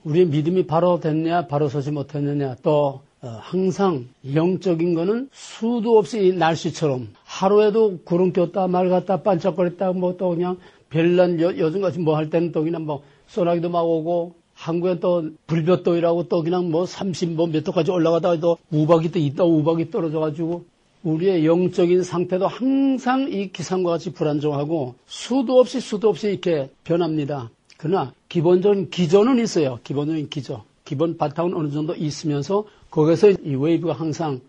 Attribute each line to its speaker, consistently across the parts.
Speaker 1: 우리의 믿음이 바로 됐냐, 바로 서지 못했느냐, 또 항상 영적인 거는 수도 없이 날씨처럼 하루에도 구름 꼈다 맑았다 반짝거렸다 뭐 또 그냥 별난 요즘같이 뭐 할 때는 또 그냥 뭐 소나기도 막 오고 한국엔 또 불볕더위라고 또 그냥 뭐 30 뭐 몇 도까지 올라가다가 또 우박이 또 있다 우박이 떨어져가지고 우리의 영적인 상태도 항상 이 기상과 같이 불안정하고 수도 없이 이렇게 변합니다. 그러나 기본적인 기조는 있어요. 기본적인 기조. 기본 바탕은 어느 정도 있으면서 거기서 이 웨이브가 항상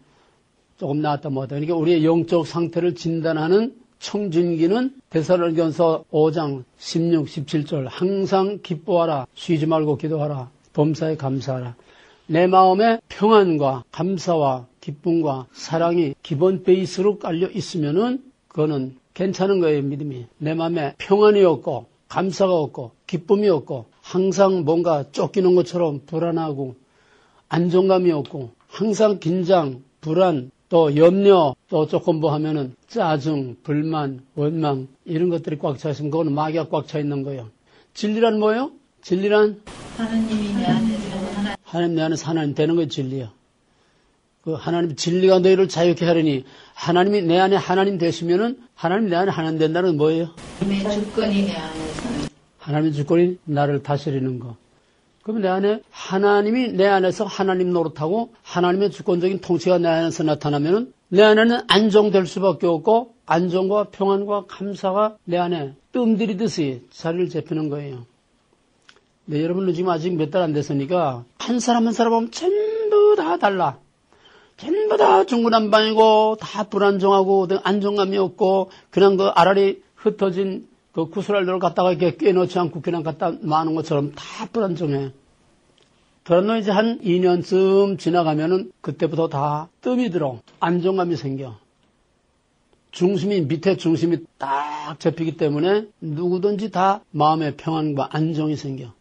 Speaker 1: 조금 나왔다 뭐다. 그러니까 우리의 영적 상태를 진단하는 청진기는 데살로니가서 5장 16, 17절 항상 기뻐하라. 쉬지 말고 기도하라. 범사에 감사하라. 내 마음에 평안과 감사와 기쁨과 사랑이 기본 베이스로 깔려 있으면은 그거는 괜찮은 거예요. 믿음이. 내 마음에 평안이 없고 감사가 없고 기쁨이 없고 항상 뭔가 쫓기는 것처럼 불안하고 안정감이 없고 항상 긴장, 불안, 또 염려, 또 조금 뭐 하면은 짜증, 불만, 원망 이런 것들이 꽉 차 있으면 그거는 마귀가 꽉 차 있는 거예요. 진리란 뭐예요? 진리란
Speaker 2: 하나님이 내 안에 들어오는
Speaker 1: 하나님 내 안에서 하나님 되는 게 진리예요. 그 하나님 진리가 너희를 자유케 하려니 하나님이 내 안에 하나님 되시면은 하나님 내 안에 하나님 된다는 건 뭐예요?
Speaker 2: 하나님의 주권이 내 안에서
Speaker 1: 하나님의 주권이 나를 다스리는 거. 그러면 내 안에 하나님이 내 안에서 하나님 노릇하고 하나님의 주권적인 통치가 내 안에서 나타나면은 내 안에는 안정될 수밖에 없고 안정과 평안과 감사가 내 안에 뜸들이듯이 자리를 잡히는 거예요. 네, 여러분은 지금 아직 몇 달 안 됐으니까 한 사람 한 사람 보면 전부 다 달라. 전부 다 중구난방이고 다 불안정하고 안정감이 없고 그냥 그 알알이 흩어진 그 구슬알들을 갖다가 이렇게 꿰놓지 않고 그냥 갖다 마는 것처럼 다 불안정해. 그러나 이제 한 2년쯤 지나가면은 그때부터 다 뜸이 들어. 안정감이 생겨. 밑에 중심이 딱 잡히기 때문에 누구든지 다 마음의 평안과 안정이 생겨.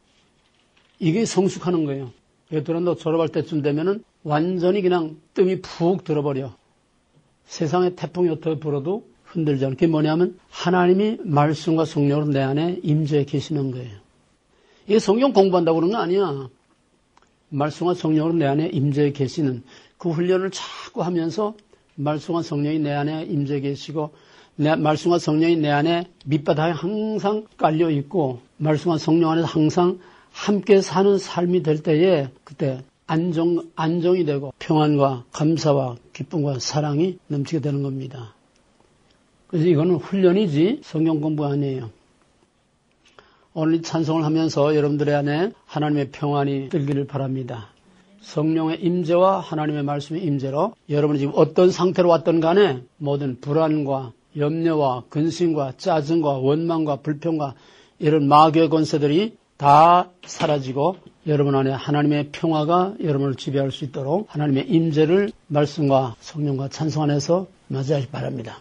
Speaker 1: 이게 성숙하는 거예요. 그러나 졸업할 때쯤 되면은 완전히 그냥 뜸이 푹 들어버려. 세상에 태풍이 어떻게 불어도 흔들지 않게 뭐냐면 하나님이 말씀과 성령으로 내 안에 임재해 계시는 거예요. 이게 성경 공부한다고 그런 거 아니야. 말씀과 성령으로 내 안에 임재해 계시는 그 훈련을 자꾸 하면서 말씀과 성령이 내 안에 임재해 계시고 말씀과 성령이 내 안에 밑바닥에 항상 깔려 있고 말씀과 성령 안에서 항상 함께 사는 삶이 될 때에 그때 안정이 되고 평안과 감사와 기쁨과 사랑이 넘치게 되는 겁니다. 그래서 이거는 훈련이지 성경 공부 아니에요. 오늘 찬송을 하면서 여러분들의 안에 하나님의 평안이 들기를 바랍니다. 성령의 임재와 하나님의 말씀의 임재로 여러분이 지금 어떤 상태로 왔든 간에 모든 불안과 염려와 근심과 짜증과 원망과 불평과 이런 마귀의 권세들이 다 사라지고 여러분 안에 하나님의 평화가 여러분을 지배할 수 있도록 하나님의 임재를 말씀과 성령과 찬송 안에서 맞이하기 바랍니다.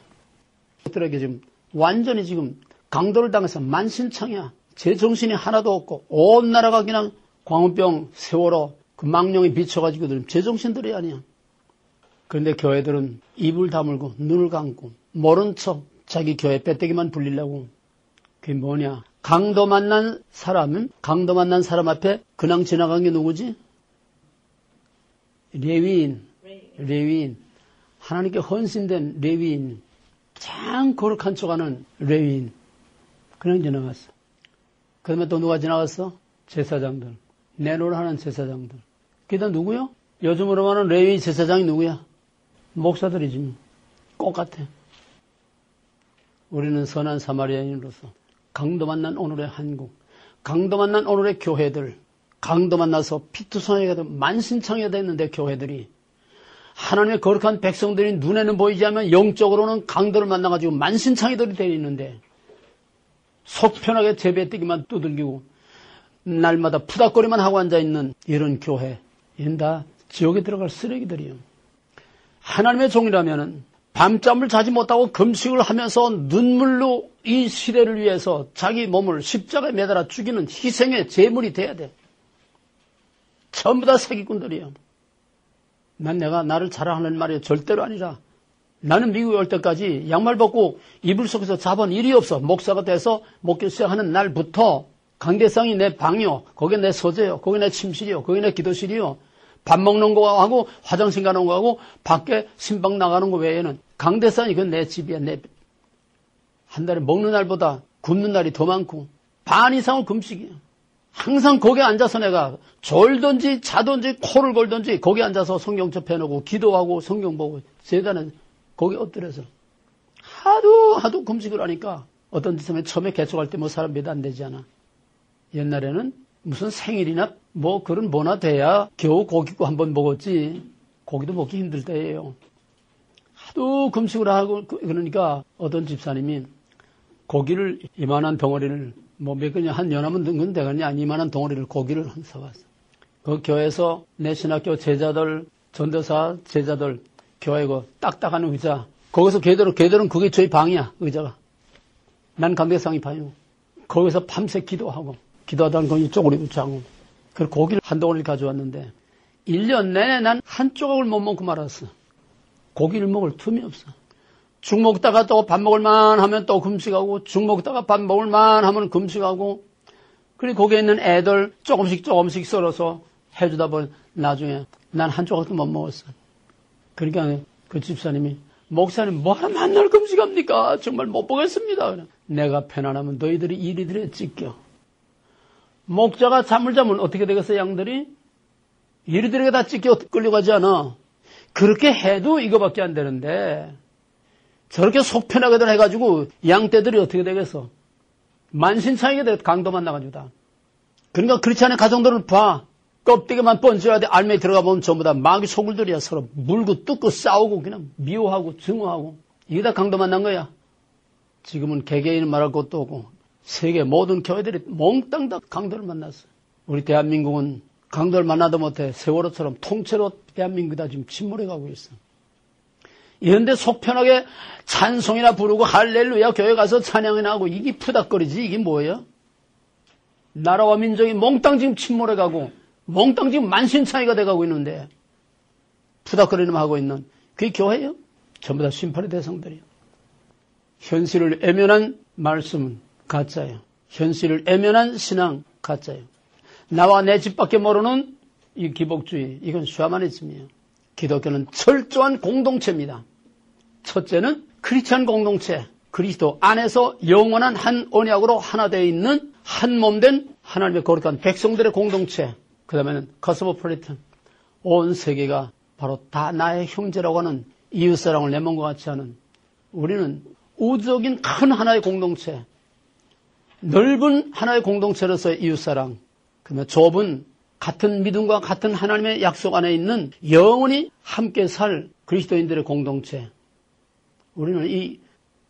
Speaker 1: 들에게 지금 완전히 지금 강도를 당해서 만신창이야. 제 정신이 하나도 없고 온 나라가 그냥 광우병 세월호 그 망령에 비춰가지고 제 정신들이 아니야. 그런데 교회들은 입을 다물고 눈을 감고 모른 척 자기 교회 빼떼기만 불리려고. 그게 뭐냐? 강도 만난 사람 앞에 그냥 지나간 게 누구지? 레위인. 하나님께 헌신된 레위인. 참 거룩한 척하는 레위인. 그냥 지나갔어. 그 다음에 또 누가 지나갔어? 제사장들. 내노를 하는 제사장들. 그게 다 누구요? 요즘으로 말하는 레위 제사장이 누구야? 목사들이지. 똑같아. 우리는 선한 사마리아인으로서 강도 만난 오늘의 한국, 강도 만난 오늘의 교회들, 강도 만나서 피투성이가 되고 만신창이가 됐는데 교회들이 하나님의 거룩한 백성들이 눈에는 보이지 않으면 영적으로는 강도를 만나가지고 만신창이들이 되어 있는데 속편하게 제배떼기만 두들기고 날마다 푸닥거리만 하고 앉아있는 이런 교회, 이런 다 지옥에 들어갈 쓰레기들이에요. 하나님의 종이라면은 밤잠을 자지 못하고 금식을 하면서 눈물로 이 시대를 위해서 자기 몸을 십자가에 매달아 죽이는 희생의 제물이 돼야 돼. 전부 다 사기꾼들이에요. 내가 나를 자랑하는 말이 절대로 아니라 나는 미국에 올 때까지 양말 벗고 이불 속에서 자본 일이 없어. 목사가 돼서 목회 시작하는 날부터 강대상이 내 방이요. 거기 내 서재요. 거기 내 침실이요. 거기 내 기도실이요. 밥 먹는 거하고 화장실 가는 거하고 밖에 신방 나가는 거 외에는 강대상이 그건 내 집이야. 한 달에 먹는 날보다 굶는 날이 더 많고 반 이상은 금식이야. 항상 거기에 앉아서 내가 졸든지 자든지 코를 골든지 거기 앉아서 성경 접해놓고 기도하고 성경 보고 제단은 거기 엎드려서 하도 금식을 하니까 어떤 짓 하면 처음에 개척할 때 뭐 사람 몇 안 되지 않아. 옛날에는 무슨 생일이나 뭐 그런 뭐나 돼야 겨우 고기국 한번 먹었지. 고기도 먹기 힘들 때예요. 하도 금식을 하고 그러니까 어떤 집사님이 고기를 이만한 덩어리를 뭐 몇 그냥 한 연하면 든 되겠냐 아니 이만한 덩어리를 고기를 사왔어. 그 교회에서 내 신학교 제자들 전도사 제자들 교회 그 딱딱한 의자 거기서 걔들은 그게 저희 방이야 의자가. 난 강대상이 방이고 거기서 밤새 기도하고 기도하다는 건 이쪽으로 붙자고 그리고 고기를 한 덩어리를 가져왔는데 1년 내내 난 한 조각을 못 먹고 말았어. 고기를 먹을 틈이 없어. 죽 먹다가 또 밥 먹을만 하면 또 금식하고 죽 먹다가 밥 먹을만 하면 금식하고 그리고 거기에 있는 애들 조금씩 썰어서 해주다 보니 나중에 난 한 조각도 못 먹었어. 그러니까 그 집사님이 목사님 뭐하러 만날 금식합니까? 정말 못 보겠습니다. 내가 편안하면 너희들이 이리들에 찢겨. 목자가 잠을 자면 어떻게 되겠어 양들이? 이리들에게 다 찢겨 끌려가지 않아. 그렇게 해도 이거밖에 안 되는데 저렇게 속 편하게들 해가지고 양떼들이 어떻게 되겠어? 만신창이게 돼 강도만 나가지고 다. 그러니까 그렇지 않은 가정들은 봐. 껍데기만 번져야 돼. 알매에 들어가 보면 전부 다 마귀 소굴들이야. 서로 물고 뜯고 싸우고 그냥 미워하고 증오하고 이게 다 강도만 난 거야. 지금은 개개인 말할 것도 없고 세계 모든 교회들이 몽땅 다 강도를 만났어. 우리 대한민국은 강도를 만나도 못해 세월호처럼 통째로 대한민국이 다 지금 침몰해가고 있어. 이런데 속 편하게 찬송이나 부르고 할렐루야 교회 가서 찬양이나 하고 이게 푸닥거리지 이게 뭐예요? 나라와 민족이 몽땅 지금 침몰해가고 몽땅 지금 만신창이가 돼가고 있는데 푸닥거리는 하고 있는 그게 교회예요? 전부 다 심판의 대상들이에요. 현실을 애면한 말씀은 가짜예요. 현실을 애면한 신앙 가짜예요. 나와 내 집밖에 모르는 이 기복주의 이건 샤머니즘이에요. 기독교는 철저한 공동체입니다. 첫째는 크리스찬 공동체, 그리스도 안에서 영원한 한 언약으로 하나 되어 있는 한 몸된 하나님의 거룩한 백성들의 공동체. 그 다음에는 코스모폴리탄, 온 세계가 바로 다 나의 형제라고 하는 이웃사랑을 내 몸과 같이 하는 우리는 우주적인 큰 하나의 공동체, 넓은 하나의 공동체로서의 이웃사랑, 그다음에 좁은 같은 믿음과 같은 하나님의 약속 안에 있는 영원히 함께 살 그리스도인들의 공동체. 우리는 이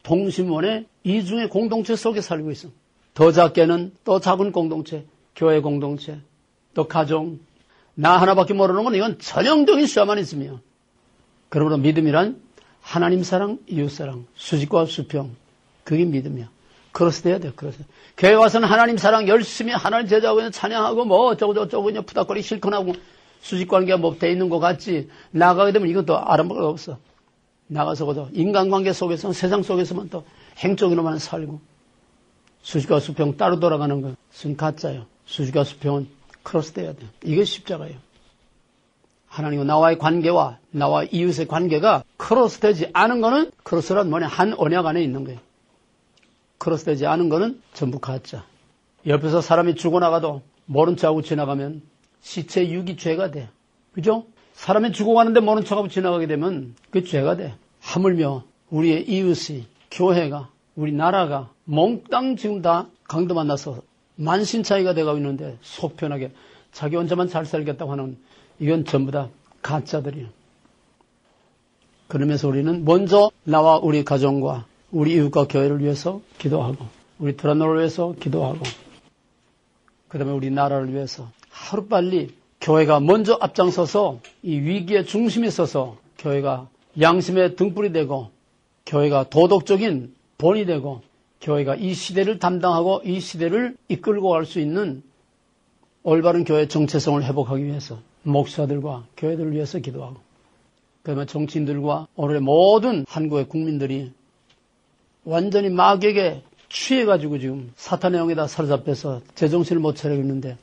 Speaker 1: 동심원의 이중의 공동체 속에 살고 있어. 더 작게는 또 작은 공동체, 교회 공동체, 또 가정. 나 하나밖에 모르는 건 이건 전형적인 샤머니즘이에요. 그러므로 믿음이란 하나님 사랑, 이웃 사랑, 수직과 수평. 그게 믿음이야. 그래서 돼야 돼요. 그래서 교회 와서는 하나님 사랑 열심히 하나님 제자하고 찬양하고 뭐 어쩌고 그냥 푸닥거리 실컷하고 수직관계가 뭐 돼 있는 것 같지. 나가게 되면 이건 또 아름다울 거 없어. 나가서 그저 인간관계 속에서 세상 속에서만 또 행적으로만 살고 수직과 수평 따로 돌아가는 것은 가짜예요. 수직과 수평은 크로스 돼야 돼요. 이게 십자가예요. 하나님과 나와의 관계와 나와 이웃의 관계가 크로스되지 않은 거는 크로스란 뭐냐 한 언약 안에 있는 거예요. 크로스되지 않은 거는 전부 가짜. 옆에서 사람이 죽어나가도 모른 척하고 지나가면 시체 유기죄가 돼. 그죠? 사람이 죽어가는데 모른 척하고 지나가게 되면 그게 죄가 돼. 하물며 우리의 이웃이 교회가 우리나라가 몽땅 지금 다 강도 만나서 만신차이가 돼가고 있는데 속 편하게 자기 혼자만 잘 살겠다고 하는 이건 전부 다 가짜들이에요. 그러면서 우리는 먼저 나와 우리 가정과 우리 이웃과 교회를 위해서 기도하고 우리 드라노를 위해서 기도하고 그 다음에 우리 나라를 위해서 하루빨리 교회가 먼저 앞장서서 이 위기의 중심에 서서 교회가 양심의 등불이 되고 교회가 도덕적인 본이 되고 교회가 이 시대를 담당하고 이 시대를 이끌고 갈 수 있는 올바른 교회 정체성을 회복하기 위해서 목사들과 교회들을 위해서 기도하고 그다음에 정치인들과 오늘의 모든 한국의 국민들이 완전히 마귀에게 취해가지고 지금 사탄의 영에다 사로잡혀서 제정신을 못 차리고 있는데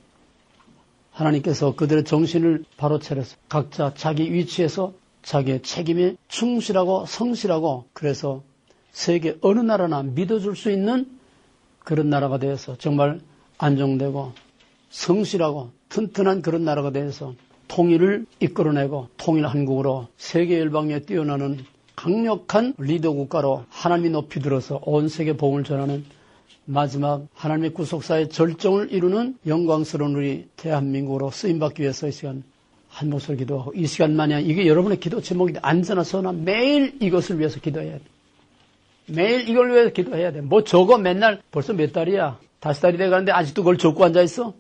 Speaker 1: 하나님께서 그들의 정신을 바로 차려서 각자 자기 위치에서 자기의 책임에 충실하고 성실하고 그래서 세계 어느 나라나 믿어줄 수 있는 그런 나라가 되어서 정말 안정되고 성실하고 튼튼한 그런 나라가 되어서 통일을 이끌어내고 통일 한국으로 세계 열방에 뛰어나는 강력한 리더 국가로 하나님이 높이 들어서 온 세계 복음을 전하는 마지막 하나님의 구속사의 절정을 이루는 영광스러운 우리 대한민국으로 쓰임받기 위해서 이 시간 한 목소리 기도하고 이 시간만이 이게 여러분의 기도 제목인데 안전한 선한 매일 이것을 위해서 기도해야 돼. 매일 이걸 위해서 기도해야 돼. 뭐 저거 맨날 벌써 몇 달이야. 5달이 돼가는데 아직도 그걸 적고 앉아있어?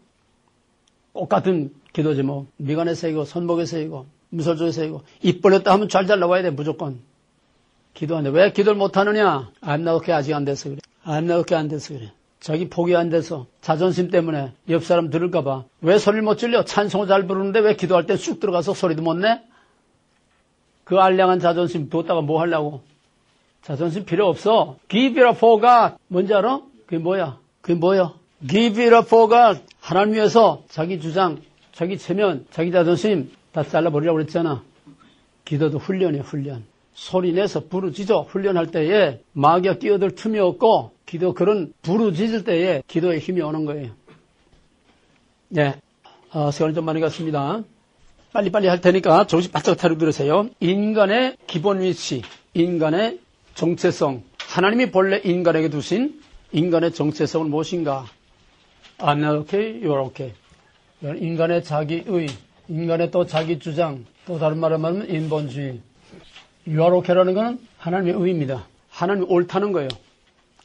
Speaker 1: 똑같은 기도 제목. 미간의 새이고 손목의 새이고 무설조의 새이고 입 벌렸다 하면 잘 나와야 돼 무조건. 기도하는데 왜 기도를 못하느냐? I'm not okay 아직 안 돼서 그래. I'm not okay 안 돼서 그래. 자기 포기 안 돼서 자존심 때문에 옆 사람 들을까 봐. 왜 소리를 못 질려? 찬송을 잘 부르는데 왜 기도할 때 쑥 들어가서 소리도 못 내? 그 알량한 자존심 뒀다가 뭐 하려고? 자존심 필요 없어. Give it up for God. 뭔지 알아? 그게 뭐야? 그게 뭐야? Give it up for God. 하나님 위해서 자기 주장, 자기 체면, 자기 자존심 다 잘라버리라고 그랬잖아. 기도도 훈련이야, 훈련. 소리 내서 부르짖어 훈련할 때에 마귀가 끼어들 틈이 없고 기도 그런 부르짖을 때에 기도에 힘이 오는 거예요. 네, 시간이 좀 많이 갔습니다. 빨리빨리 할 테니까 정신 바짝 차리고 들으세요. 인간의 기본 위치, 인간의 정체성, 하나님이 본래 인간에게 두신 인간의 정체성은 무엇인가? I'm not okay, you're okay. 인간의 자기의, 인간의 또 자기 주장, 또 다른 말로 말하면 인본주의. You are okay라는 것은 하나님의 의입니다. 하나님이 옳다는 거예요.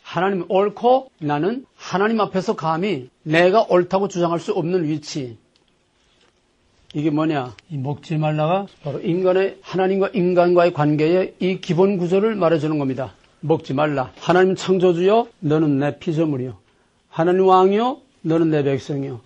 Speaker 1: 하나님이 옳고 나는 하나님 앞에서 감히 내가 옳다고 주장할 수 없는 위치. 이게 뭐냐? 이 먹지 말라가 바로 인간의 하나님과 인간과의 관계의 이 기본 구조를 말해주는 겁니다. 먹지 말라. 하나님 창조주여 너는 내 피조물이요. 하나님 왕이요 너는 내 백성이요.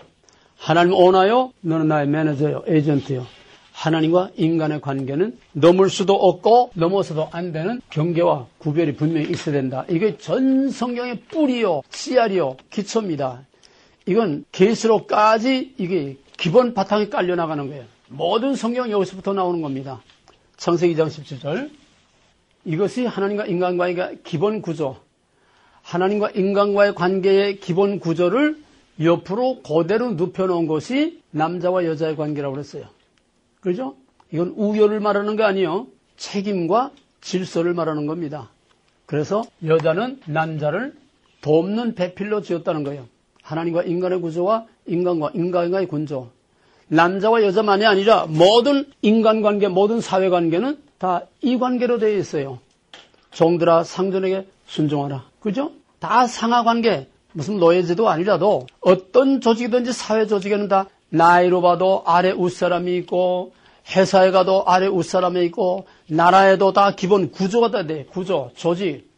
Speaker 1: 하나님 오너요 너는 나의 매니저요 에이전트요. 하나님과 인간의 관계는 넘을 수도 없고 넘어서도 안 되는 경계와 구별이 분명히 있어야 된다. 이게 전 성경의 뿌리요, 씨알이요, 기초입니다. 이건 계시록까지 이게 기본 바탕이 깔려나가는 거예요. 모든 성경 여기서부터 나오는 겁니다. 창세기 2장 17절. 이것이 하나님과 인간과의 기본 구조, 하나님과 인간과의 관계의 기본 구조를 옆으로 그대로 눕혀놓은 것이 남자와 여자의 관계라고 그랬어요. 그렇죠? 이건 우열을 말하는 게 아니에요. 책임과 질서를 말하는 겁니다. 그래서 여자는 남자를 돕는 배필로 지었다는 거예요. 하나님과 인간의 구조와 인간과 인간과의 군조. 남자와 여자만이 아니라 모든 인간관계, 모든 사회관계는 다 이 관계로 되어 있어요. 종들아 상전에게 순종하라. 그죠? 다 상하관계. 무슨 노예제도 아니라도 어떤 조직이든지 사회 조직에는 다 나이로 봐도 아래 윗사람이 있고 회사에 가도 아래 윗사람이 있고 나라에도 다 기본 구조가 다 돼. 구조, 조직.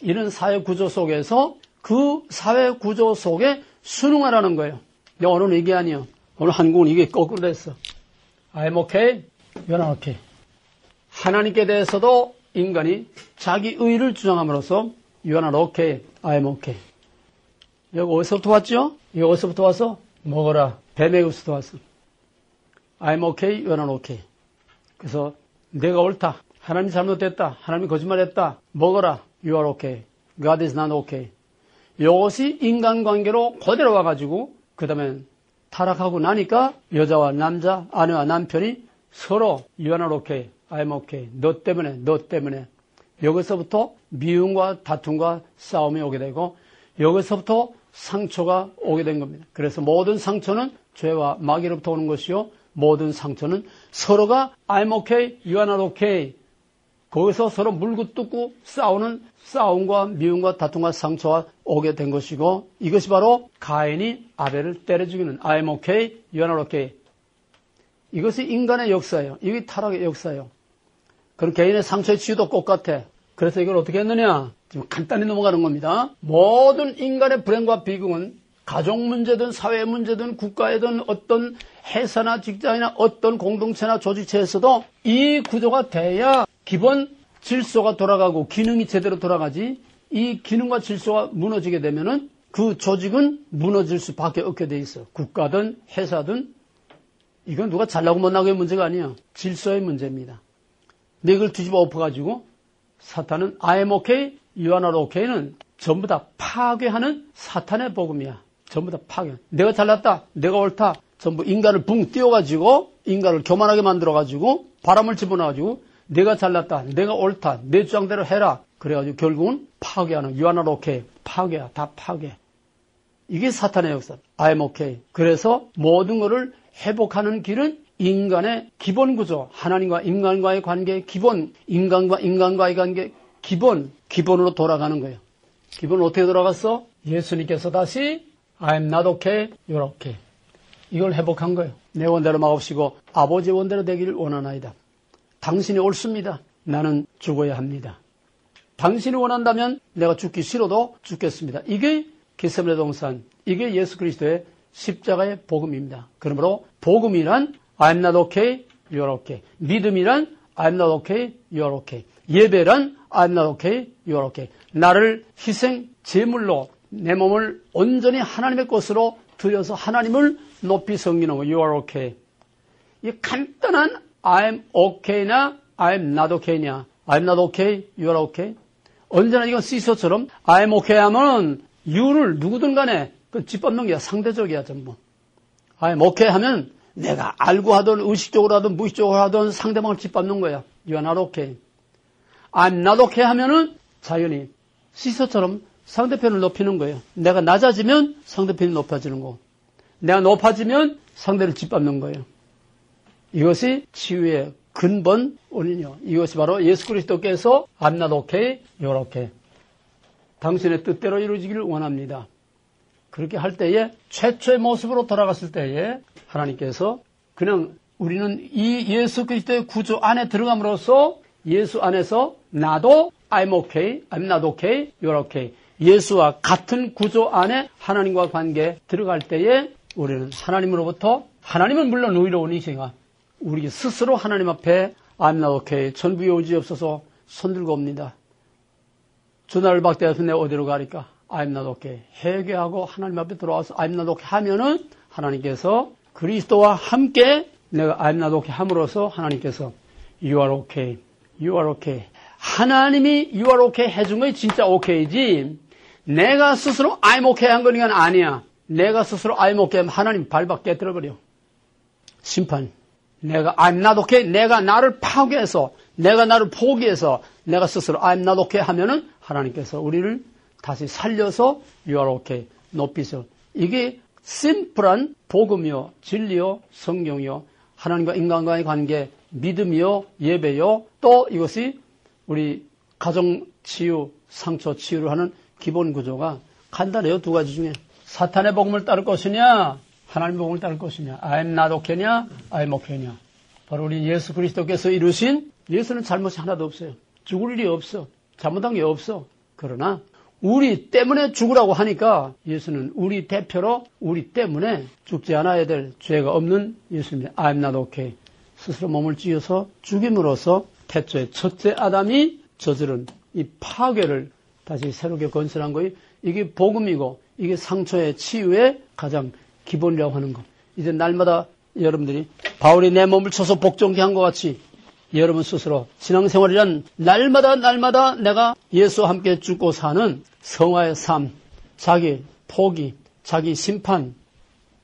Speaker 1: 이런 사회 구조 속에서 그 사회 구조 속에 순응하라는 거예요. 근데 오늘은 이게 아니에요. 오늘 한국은 이게 거꾸로 됐어. I'm okay, you're not okay. 하나님께 대해서도 인간이 자기 의를 주장함으로써 you're not okay, I'm okay. 여기 어디서부터 왔죠? 여기 어디서부터 왔어? 먹어라. 뱀에게서부터 왔어. I'm okay, you're not okay. 그래서 내가 옳다. 하나님이 잘못됐다. 하나님이 거짓말했다. 먹어라. You are okay. God is not okay. 이것이 인간관계로 그대로 와가지고 그 다음에 타락하고 나니까 여자와 남자, 아내와 남편이 서로 You are not okay. I'm okay. 너 때문에. 여기서부터 미움과 다툼과 싸움이 오게 되고 여기서부터 상처가 오게 된 겁니다. 그래서 모든 상처는 죄와 마귀로부터 오는 것이요. 모든 상처는 서로가 I'm okay, you are not okay. 거기서 서로 물고 뜯고 싸우는 싸움과 미움과 다툼과 상처가 오게 된 것이고 이것이 바로 가인이 아벨을 때려 죽이는 I'm okay, you are not okay. 이것이 인간의 역사예요. 이게 타락의 역사예요. 그럼 개인의 상처의 치유도 똑같아. 그래서 이걸 어떻게 했느냐? 지금 간단히 넘어가는 겁니다. 모든 인간의 불행과 비극은 가족 문제든 사회 문제든 국가에든 어떤 회사나 직장이나 어떤 공동체나 조직체에서도 이 구조가 돼야 기본 질서가 돌아가고 기능이 제대로 돌아가지 이 기능과 질서가 무너지게 되면은 그 조직은 무너질 수밖에 없게 돼 있어. 국가든 회사든 이건 누가 잘나고 못나고의 문제가 아니야. 질서의 문제입니다. 근데 이걸 뒤집어 엎어가지고 사탄은 I am okay, you are not okay는 전부 다 파괴하는 사탄의 복음이야. 전부 다 파괴. 내가 잘났다, 내가 옳다. 전부 인간을 붕 띄워가지고 인간을 교만하게 만들어가지고 바람을 집어넣어가지고 내가 잘났다, 내가 옳다, 내 주장대로 해라. 그래가지고 결국은 파괴하는 you are not okay. 파괴야. 다 파괴. 이게 사탄의 역사. I am okay. 그래서 모든 것을 회복하는 길은 인간의 기본 구조, 하나님과 인간과의 관계 기본, 인간과 인간과의 관계 기본으로 돌아가는 거예요. 기본은 어떻게 돌아갔어? 예수님께서 다시 I am not okay, you're okay. 이걸 회복한 거예요. 내 원대로 마옵시고 아버지 원대로 되기를 원하나이다. 당신이 옳습니다. 나는 죽어야 합니다. 당신이 원한다면 내가 죽기 싫어도 죽겠습니다. 이게 겟세마네 동산, 이게 예수 그리스도의 십자가의 복음입니다. 그러므로 복음이란 I'm not okay, you're okay. 믿음이란 I'm not okay, you're okay. 예배란 I'm not okay, you're okay. 나를 희생 제물로 내 몸을 온전히 하나님의 것으로 드려서 하나님을 높이 섬기는 거, you are okay. 이 간단한 I'm okay나 I'm not okay냐, I'm not okay, you are okay. 언제나 이건 시소처럼 I'm okay 하면 you를 누구든 간에 그 짓밟는 게 상대적이야 전부. I'm okay 하면 내가 알고 하든 의식적으로 하든 무의식적으로 하든 상대방을 짓밟는 거야. You are not okay. I'm not okay 하면은 자연히 시소처럼 상대편을 높이는 거예요. 내가 낮아지면 상대편이 높아지는 거고, 내가 높아지면 상대를 짓밟는 거예요. 이것이 치유의 근본 원인이요. 이것이 바로 예수 그리스도께서 I'm not okay, you're okay. 당신의 뜻대로 이루어지기를 원합니다. 그렇게 할 때에 최초의 모습으로 돌아갔을 때에 하나님께서 그냥 우리는 이 예수 그리스도의 구조 안에 들어감으로써 예수 안에서 나도 I'm okay, I'm not okay, you're okay. 예수와 같은 구조 안에 하나님과 관계에 들어갈 때에 우리는 하나님으로부터, 하나님은 물론 의로우니시가 우리 스스로 하나님 앞에 I'm not okay, 천부의 의지 없어서 손들고 옵니다. 전화를 받대서 내가 어디로 가니까 I'm not okay. 회개하고 하나님 앞에 들어와서 I'm not okay 하면은 하나님께서 그리스도와 함께 내가 I'm not okay 함으로써 하나님께서 You are okay. You are okay. 하나님이 You are okay 해준 것이 진짜 okay지 내가 스스로 I'm okay 한 거니까 아니야. 내가 스스로 I'm okay 하면 하나님 발박 깨뜨려버려. 심판. 내가 I'm not okay. 내가 나를 파괴해서 내가 나를 포기해서 내가 스스로 I'm not okay 하면은 하나님께서 우리를 다시 살려서 You are okay. 높이서. 이게 심플한 복음이요, 진리요, 성경이요, 하나님과 인간과의 관계, 믿음이요, 예배요, 또 이것이 우리 가정 치유, 상처 치유를 하는 기본 구조가 간단해요. 두 가지 중에. 사탄의 복음을 따를 것이냐, 하나님의 복음을 따를 것이냐, I'm not okay냐, I'm okay냐. 바로 우리 예수 그리스도께서 이루신, 예수는 잘못이 하나도 없어요. 죽을 일이 없어. 잘못한 게 없어. 그러나 우리 때문에 죽으라고 하니까 예수는 우리 대표로 우리 때문에 죽지 않아야 될 죄가 없는 예수입니다. I'm not okay. 스스로 몸을 찢어서 죽임으로써 태초의 첫째 아담이 저지른 이 파괴를 다시 새롭게 건설한 거예요. 이게 복음이고 이게 상처의 치유의 가장 기본이라고 하는 것. 이제 날마다 여러분들이 바울이 내 몸을 쳐서 복종케 한 것 같이 여러분 스스로 신앙생활이란 날마다 내가 예수와 함께 죽고 사는 성화의 삶, 자기 포기, 자기 심판,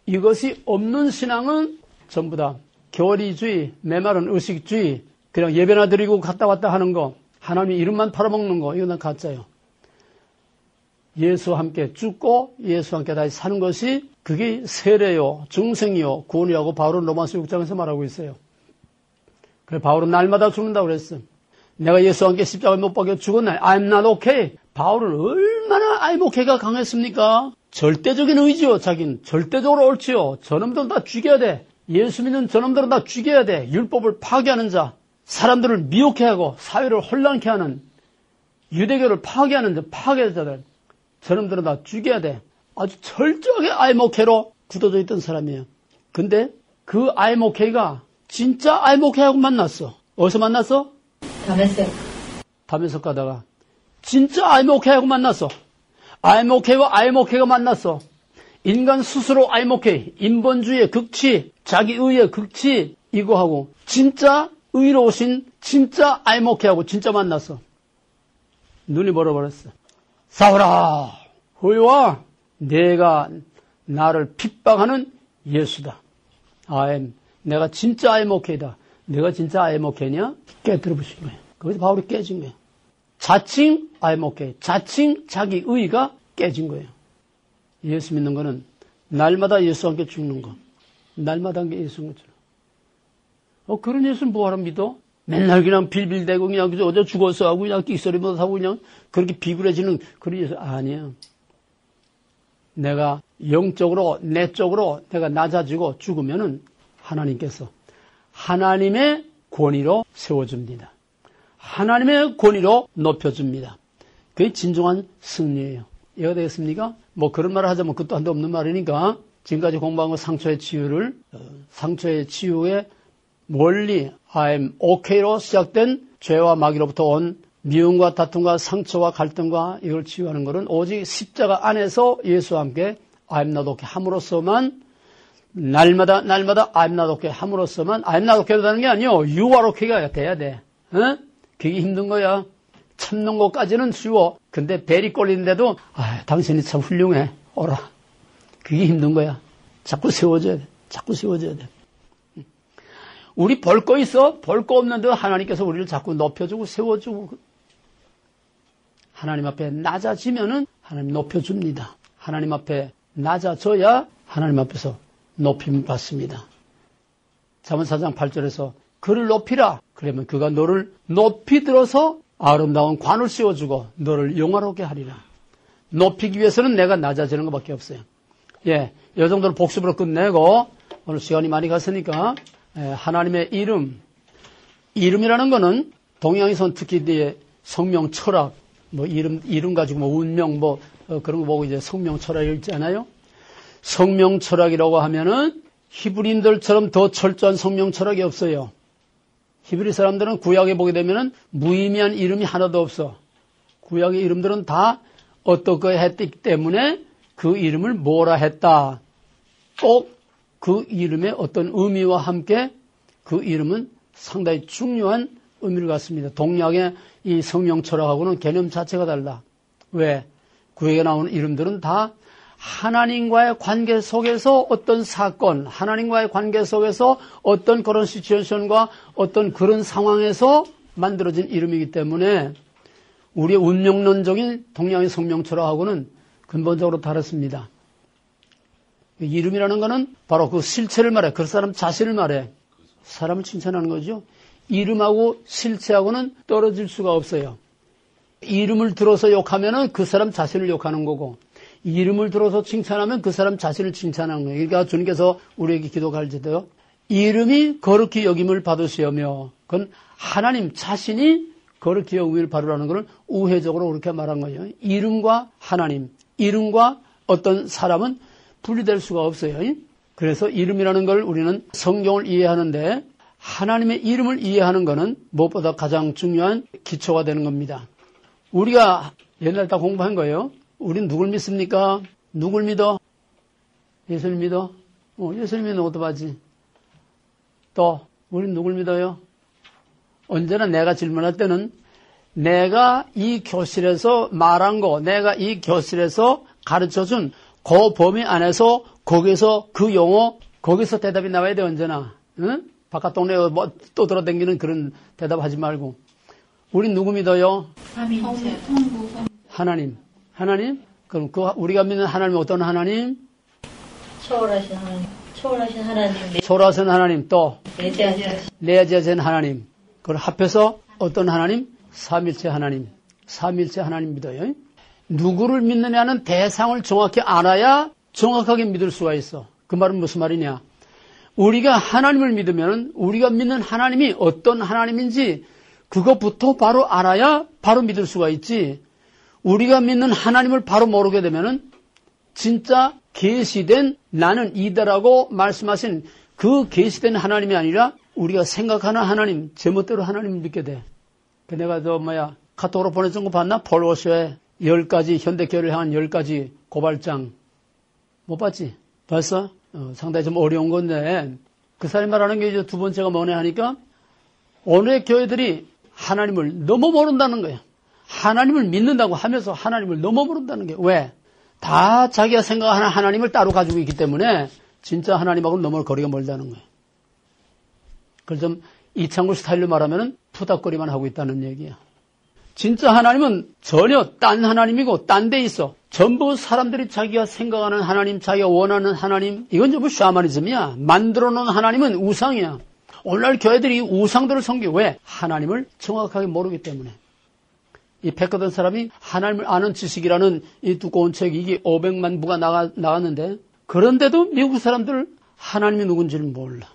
Speaker 1: 이것이 없는 신앙은 전부 다 교리주의, 메마른 의식주의, 그냥 예배나 드리고 갔다 왔다 하는 거, 하나님 이름만 팔아먹는 거, 이건 가짜예요. 예수와 함께 죽고 예수와 함께 다시 사는 것이 그게 세례요, 중생이요, 구원이라고 바울은 로마서 6장에서 말하고 있어요. 그래 바울은 날마다 죽는다고 그랬어. 내가 예수와 함께 십자가에 못 박혀 죽었나? I'm not okay. 바울은 얼마나 I'm okay가 강했습니까? 절대적인 의지요. 자기는 절대적으로 옳지요. 저놈들은 다 죽여야 돼. 예수 믿는 저놈들은 다 죽여야 돼. 율법을 파괴하는 자, 사람들을 미혹해 하고 사회를 혼란케 하는, 유대교를 파괴하는 자, 파괴자들, 저놈들은 다 죽여야 돼. 아주 철저하게 I'm okay로 굳어져 있던 사람이에요. 근데 그 I'm okay가 진짜 I'm okay하고 만났어. 어디서 만났어?
Speaker 2: 담에색.
Speaker 1: 담에색 가다가 진짜 I'm okay하고 만났어. I'm okay와 I'm okay가 만났어. 인간 스스로 I'm okay. 인본주의의 극치, 자기의의 극치 이거하고 진짜 의로우신 진짜 I'm okay하고 진짜 만났어. 눈이 멀어버렸어. 싸우라. 후회와 내가 나를 핍박하는 예수다. 내가 진짜 I'm okay다. 내가 진짜 I'm okay냐? 깨뜨려 부신 거예요. 거기서 바울이 깨진 거예요. 자칭 I'm okay. 자칭 자기 의가 깨진 거예요. 예수 믿는 거는 날마다 예수와 함께 죽는 거. 날마다 함께 예수와 함께 죽는 거. 그런 예수는 뭐하러 믿어? 맨날 그냥 빌빌대고 그냥 어제 죽었어 하고 그냥 끽소리만 하고 그냥 그렇게 비굴해지는 그런 예수 아니에요. 내가 영적으로 내적으로 내가 낮아지고 죽으면은 하나님께서 하나님의 권위로 세워줍니다. 하나님의 권위로 높여줍니다. 그게 진정한 승리예요. 이해가 되겠습니까? 뭐 그런 말을 하자면 그것도 한도 없는 말이니까 지금까지 공부한 거 상처의 치유의 원리 I'm okay로 시작된 죄와 마귀로부터 온 미움과 다툼과 상처와 갈등과 이걸 치유하는 것은 오직 십자가 안에서 예수와 함께 I'm not okay 함으로써만 날마다 I'm not okay 함으로써만 I'm not okay 되는 게 아니요 You are okay가 돼야 돼. 어? 그게 힘든 거야. 참는 것까지는 쉬워. 근데 벨이 꼴리는데도 당신이 참 훌륭해. 오라. 그게 힘든 거야. 자꾸 세워줘야 돼. 자꾸 세워줘야 돼. 우리 볼 거 있어? 볼 거 없는데 하나님께서 우리를 자꾸 높여주고 세워주고 하나님 앞에 낮아지면은 하나님 높여줍니다. 하나님 앞에 낮아져야 하나님 앞에서 높임 받습니다. 잠언 4장 8절에서 그를 높이라. 그러면 그가 너를 높이 들어서 아름다운 관을 씌워주고 너를 영화롭게 하리라. 높이기 위해서는 내가 낮아지는 것밖에 없어요. 예, 이 정도로 복습으로 끝내고 오늘 시간이 많이 갔으니까 하나님의 이름이라는 거는 동양에서는 특히 성명 철학 뭐 이름 가지고 뭐 운명 뭐 그런 거 보고 이제 성명 철학이 있잖아요. 성명 철학이라고 하면은 히브리인들처럼 더 철저한 성명 철학이 없어요. 히브리 사람들은 구약에 보게 되면은 무의미한 이름이 하나도 없어. 구약의 이름들은 다 어떻게 했기 때문에 그 이름을 뭐라 했다. 꼭 그 이름의 어떤 의미와 함께 그 이름은 상당히 중요한 의미를 갖습니다. 동양의 이 성명 철학하고는 개념 자체가 달라. 왜? 구약에 나오는 이름들은 다 하나님과의 관계 속에서 어떤 사건, 하나님과의 관계 속에서 어떤 그런 시츄에이션과 어떤 그런 상황에서 만들어진 이름이기 때문에 우리의 운명론적인 동양의 성명 철학하고는 근본적으로 다릅니다. 이름이라는 것은 바로 그 실체를 말해. 그 사람 자신을 말해. 사람을 칭찬하는 거죠. 이름하고 실체하고는 떨어질 수가 없어요. 이름을 들어서 욕하면은 그 사람 자신을 욕하는 거고, 이름을 들어서 칭찬하면 그 사람 자신을 칭찬하는 거예요. 그러니까 주님께서 우리에게 기도할 때도요. 이름이 거룩히 여김을 받으시오며, 그건 하나님 자신이 거룩히 여김을 받으라는 것을 우회적으로 그렇게 말한 거예요. 이름과 하나님, 이름과 어떤 사람은 분리될 수가 없어요. 그래서 이름이라는 걸 우리는 성경을 이해하는데 하나님의 이름을 이해하는 것은 무엇보다 가장 중요한 기초가 되는 겁니다. 우리가 옛날 다 공부한 거예요. 우린 누굴 믿습니까? 누굴 믿어? 예수를 믿어? 예수를 믿는 것도 맞지. 또 우린 누굴 믿어요? 언제나 내가 질문할 때는 내가 이 교실에서 말한 거, 내가 이 교실에서 가르쳐준 그 범위 안에서 거기서 그 용어, 거기서 대답이 나와야 돼 언제나. 응? 바깥 동네에 뭐 또 돌아다니는 그런 대답하지 말고. 우린 누구 믿어요? 하나님. 하나님? 그럼 우리가 믿는 하나님은 어떤 하나님?
Speaker 2: 초월하신 하나님. 초월하신 하나님.
Speaker 1: 초월하신 하나님 또
Speaker 2: 내재하신
Speaker 1: 하나님. 그걸 합해서 어떤 하나님? 삼일체 하나님. 삼일체 하나님 믿어요. 누구를 믿느냐는 대상을 정확히 알아야 정확하게 믿을 수가 있어. 그 말은 무슨 말이냐? 우리가 하나님을 믿으면 우리가 믿는 하나님이 어떤 하나님인지 그것부터 바로 알아야 바로 믿을 수가 있지. 우리가 믿는 하나님을 바로 모르게 되면은 진짜 계시된 나는 이다라고 말씀하신 그 계시된 하나님이 아니라 우리가 생각하는 하나님, 제멋대로 하나님을 믿게 돼. 내가 카톡으로 보내준 거 봤나? 폴 워셔의 10가지, 현대교회를 향한 10가지 고발장. 못 봤지? 봤어? 상당히 좀 어려운 건데, 그 사람이 말하는 게 이제 두 번째가 뭐냐 하니까, 오늘의 교회들이 하나님을 너무 모른다는 거예요. 하나님을 믿는다고 하면서 하나님을 너무 모른다는 게 왜? 다 자기가 생각하는 하나님을 따로 가지고 있기 때문에 진짜 하나님하고는 너무 거리가 멀다는 거예요. 그걸 좀 이창구 스타일로 말하면 푸닥거리만 하고 있다는 얘기야. 진짜 하나님은 전혀 딴 하나님이고 딴 데 있어. 전부 사람들이 자기가 생각하는 하나님, 자기가 원하는 하나님, 이건 전부 샤머니즘이야. 만들어 놓은 하나님은 우상이야. 오늘날 교회들이 우상들을 섬겨. 왜? 하나님을 정확하게 모르기 때문에. 이 백거든 사람이 하나님을 아는 지식이라는 이 두꺼운 책이 이게 500만 부가 나갔는데, 그런데도 미국 사람들 하나님이 누군지를 몰라.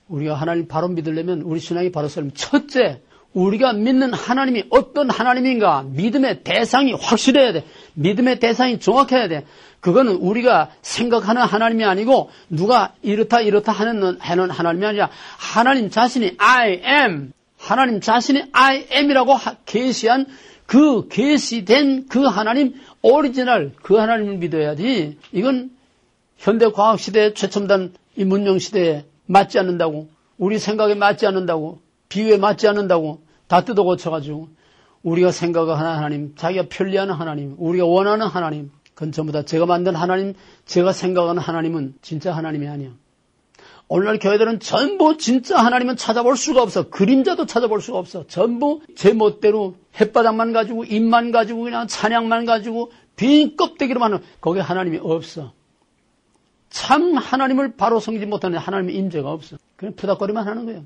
Speaker 1: 우리가 하나님 바로 믿으려면 우리 신앙이 바로 서려면 첫째, 우리가 믿는 하나님이 어떤 하나님인가 믿음의 대상이 확실해야 돼. 믿음의 대상이 정확해야 돼. 그거는 우리가 생각하는 하나님이 아니고 누가 이렇다 하는 하나님이 아니라 하나님 자신이 I am, 하나님 자신이 I am이라고 계시한 그 계시된 그 하나님 오리지널 그 하나님을 믿어야지. 이건 현대과학시대 최첨단 이 문명시대에 맞지 않는다고, 우리 생각에 맞지 않는다고, 비유에 맞지 않는다고 다 뜯어 고쳐가지고 우리가 생각하는 하나님, 자기가 편리하는 하나님, 우리가 원하는 하나님, 그건 전부 다 제가 만든 하나님, 제가 생각하는 하나님은 진짜 하나님이 아니야. 오늘날 교회들은 전부 진짜 하나님은 찾아볼 수가 없어. 그림자도 찾아볼 수가 없어. 전부 제 멋대로 햇바닥만 가지고 입만 가지고 그냥 찬양만 가지고 빈 껍데기로만 하는, 거기에 하나님이 없어. 참 하나님을 바로 섬기지 못하는 하나님의 임재가 없어. 그냥 푸닥거리만 하는 거예요.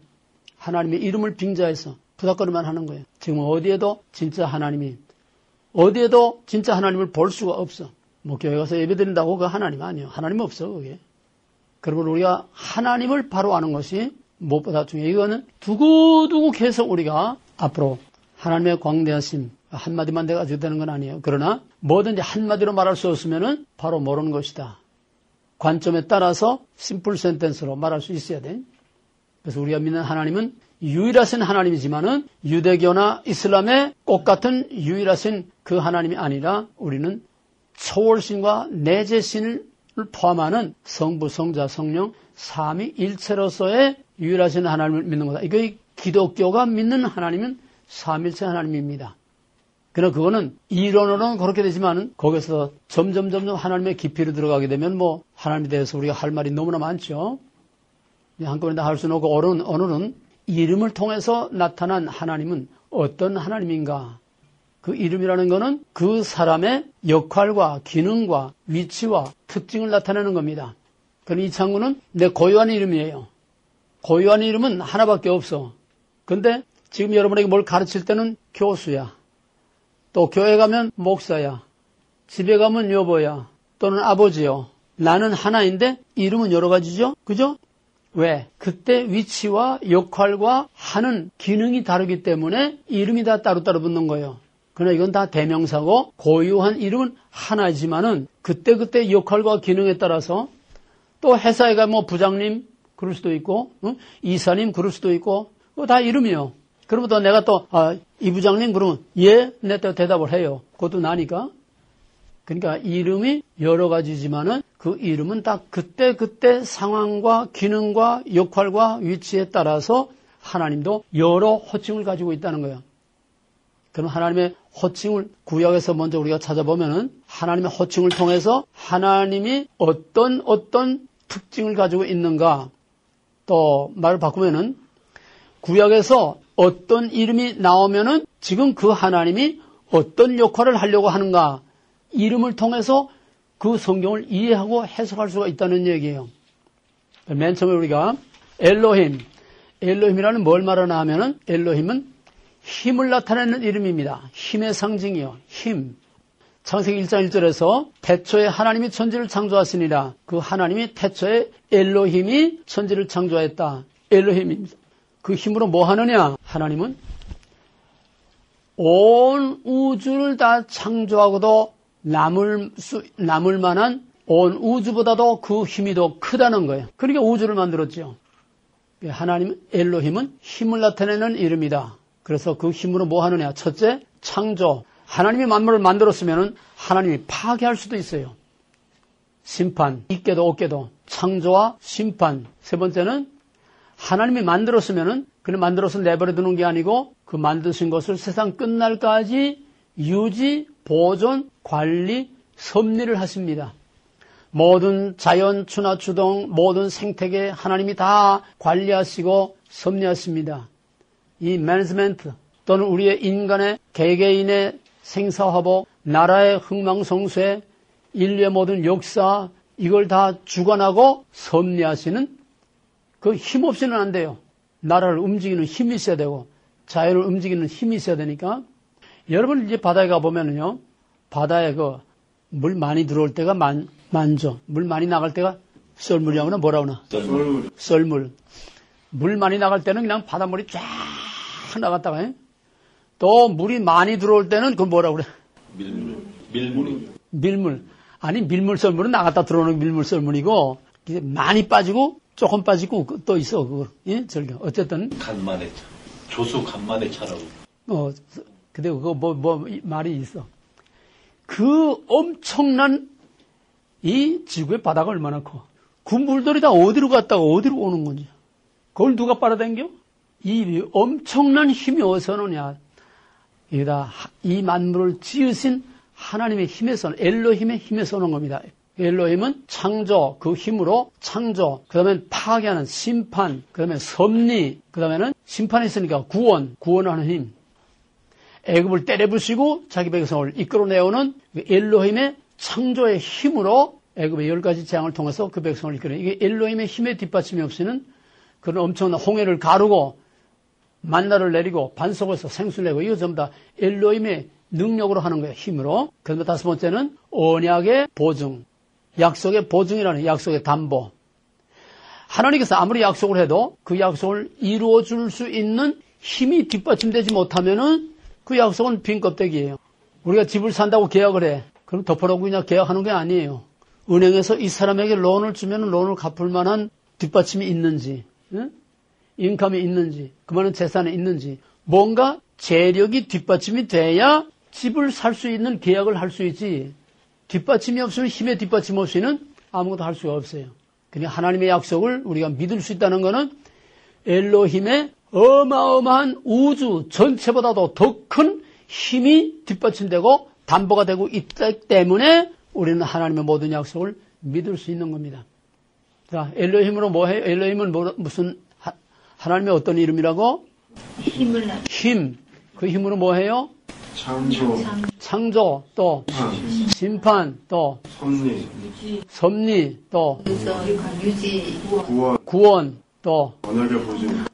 Speaker 1: 하나님의 이름을 빙자해서 푸닥거리만 하는 거예요. 지금 어디에도 진짜 하나님을 볼 수가 없어. 뭐 교회 가서 예배 드린다고 그 하나님 아니에요. 하나님 없어 그게. 그러면 우리가 하나님을 바로 아는 것이 무엇보다 중요해요. 이거는 두고두고 계속 우리가 앞으로 하나님의 광대하심 한마디만 돼가지고 되는 건 아니에요. 그러나 뭐든지 한마디로 말할 수 없으면은 바로 모르는 것이다. 관점에 따라서 심플 센텐스로 말할 수 있어야 돼. 그래서 우리가 믿는 하나님은 유일하신 하나님이지만은 유대교나 이슬람의 꼭 같은 유일하신 그 하나님이 아니라 우리는 초월신과 내재신을 포함하는 성부, 성자, 성령, 삼위일체로서의 유일하신 하나님을 믿는 거다. 이거 기독교가 믿는 하나님은 삼일체 하나님입니다. 그러나 그거는 이론으로는 그렇게 되지만 거기서 점점 하나님의 깊이로 들어가게 되면 뭐 하나님에 대해서 우리가 할 말이 너무나 많죠. 한꺼번에 다 할 수는 없고 오늘은 이름을 통해서 나타난 하나님은 어떤 하나님인가. 그 이름이라는 거는 그 사람의 역할과 기능과 위치와 특징을 나타내는 겁니다. 그럼 이 창구는 내 고유한 이름이에요. 고유한 이름은 하나밖에 없어. 근데 지금 여러분에게 뭘 가르칠 때는 교수야. 또 교회 가면 목사야. 집에 가면 여보야. 또는 아버지요. 나는 하나인데 이름은 여러 가지죠. 그죠? 왜? 그때 위치와 역할과 하는 기능이 다르기 때문에 이름이 다 따로따로 붙는 거예요. 그러나 이건 다 대명사고 고유한 이름은 하나이지만은 그때 역할과 기능에 따라서 또 회사에 가면 뭐 부장님 그럴 수도 있고 이사님 그럴 수도 있고 그거 다 이름이에요. 그러면 또 내가 이 부장님 그러면 예? 내가 대답을 해요. 그것도 나니까. 그러니까 이름이 여러 가지지만은 그 이름은 다 그때 상황과 기능과 역할과 위치에 따라서 하나님도 여러 호칭을 가지고 있다는 거예요. 그럼 하나님의 호칭을 구약에서 먼저 우리가 찾아보면은 하나님의 호칭을 통해서 하나님이 어떤 특징을 가지고 있는가 또 말을 바꾸면은 구약에서 어떤 이름이 나오면은 지금 그 하나님이 어떤 역할을 하려고 하는가 이름을 통해서 그 성경을 이해하고 해석할 수가 있다는 얘기예요. 맨 처음에 우리가 엘로힘이라는 뭘 말하나 하면은 엘로힘은 힘을 나타내는 이름입니다. 힘의 상징이요. 힘. 창세기 1장 1절에서 태초에 하나님이 천지를 창조하시니라. 그 하나님이 태초에 엘로힘이 천지를 창조했다. 엘로힘입니다. 그 힘으로 뭐 하느냐? 하나님은 온 우주를 다 창조하고도 남을 만한 온 우주보다도 그 힘이 더 크다는 거예요. 그러니까 우주를 만들었죠. 하나님 엘로힘은 힘을 나타내는 이름이다. 그래서 그 힘으로 뭐 하느냐? 첫째, 창조. 하나님이 만물을 만들었으면 하나님이 파괴할 수도 있어요. 심판, 있게도 없게도. 창조와 심판. 세 번째는 하나님이 만들었으면 그는 만들어서 내버려 두는 게 아니고 그 만드신 것을 세상 끝날까지 유지, 보존, 관리, 섭리를 하십니다. 모든 자연, 추나 추동, 모든 생태계 하나님이 다 관리하시고 섭리하십니다. 이 매니지먼트 또는 우리의 인간의 개개인의 생사화복, 나라의 흥망성쇠, 인류의 모든 역사 이걸 다 주관하고 섭리하시는 그 힘 없이는 안 돼요. 나라를 움직이는 힘이 있어야 되고 자연을 움직이는 힘이 있어야 되니까 여러분 이제 바다에 가보면은요. 바다에 그 물 많이 들어올 때가 만조. 물 많이 나갈 때가 썰물이라고 하나 뭐라고 하나? 썰물. 물 많이 나갈 때는 그냥 바닷물이 쫙 나갔다가 또 물이 많이 들어올 때는 그 뭐라고 그래? 밀물. 아니 밀물 썰물은 나갔다 들어오는 밀물 썰물이고 많이 빠지고 조금 빠지고 또 있어 그거. 예? 절겨. 어쨌든
Speaker 3: 간만의 차. 조수 간만의 차라고.
Speaker 1: 근데 그거 뭐 말이 있어. 그 엄청난 이 지구의 바다가 얼마나 커. 그 물들이 다 어디로 갔다가 어디로 오는 건지. 그걸 누가 빨아당겨? 이 엄청난 힘이 어디서 오느냐. 이다 이 만물을 지으신 하나님의 힘에서, 엘로힘의 힘에서 오는 겁니다. 엘로힘은 창조, 그 힘으로 창조, 그 다음에 파괴하는 심판, 그 다음에 섭리, 그 다음에는 심판이 있으니까 구원하는 힘. 애굽을 때려부시고 자기 백성을 이끌어내오는 엘로힘의 창조의 힘으로 애굽의 10가지 재앙을 통해서 그 백성을 이끌어내. 이게 엘로힘의 힘의 뒷받침이 없이는 그런 엄청난 홍해를 가르고 만나를 내리고 반석에서 생수를 내고 이거 전부 다 엘로힘의 능력으로 하는 거예요. 힘으로. 그다음에 다섯 번째는 언약의 보증. 약속의 보증이라는 약속의 담보. 하나님께서 아무리 약속을 해도 그 약속을 이루어 줄 수 있는 힘이 뒷받침되지 못하면은 그 약속은 빈 껍데기예요. 우리가 집을 산다고 계약을 해. 그럼 덮어놓고 그냥 계약하는 게 아니에요. 은행에서 이 사람에게 론을 주면 론을 갚을 만한 뒷받침이 있는지, 인감이 있는지, 그만한 재산이 있는지, 뭔가 재력이 뒷받침이 돼야 집을 살 수 있는 계약을 할 수 있지. 뒷받침이 없으면 힘의 뒷받침 없이는 아무것도 할 수가 없어요. 그러니까 하나님의 약속을 우리가 믿을 수 있다는 것은 엘로힘의 어마어마한 우주 전체보다도 더 큰 힘이 뒷받침되고 담보가 되고 있기 때문에 우리는 하나님의 모든 약속을 믿을 수 있는 겁니다. 자, 엘로힘으로 뭐 해요? 엘로힘은 무슨 하나님의 어떤 이름이라고?
Speaker 2: 힘을 나.
Speaker 1: 힘. 그 힘으로 뭐 해요? 창조, 또 심판, 또 섭리, 또
Speaker 2: 유지,
Speaker 1: 구원, 또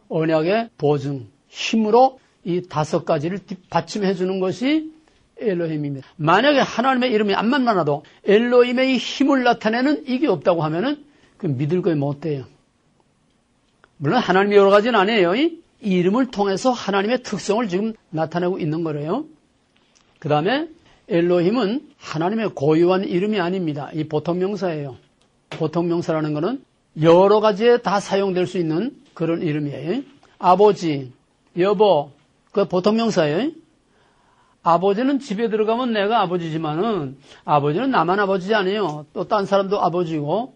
Speaker 4: 언약의
Speaker 1: 보증. 힘으로 이 5가지를 받침해 주는 것이 엘로힘입니다. 만약에 하나님의 이름이 안 만나도 엘로힘의 힘을 나타내는 이게 없다고 하면은 그 믿을 거에 못 돼요. 물론 하나님이 여러 가지는 아니에요. 이 이름을 통해서 하나님의 특성을 지금 나타내고 있는 거래요. 그 다음에 엘로힘은 하나님의 고유한 이름이 아닙니다. 이 보통명사예요. 보통명사라는 것은 여러 가지에 다 사용될 수 있는 그런 이름이에요. 아버지, 여보, 그 보통명사예요. 아버지는 집에 들어가면 내가 아버지지만은 아버지는 나만 아버지지 아니에요. 또 딴 사람도 아버지고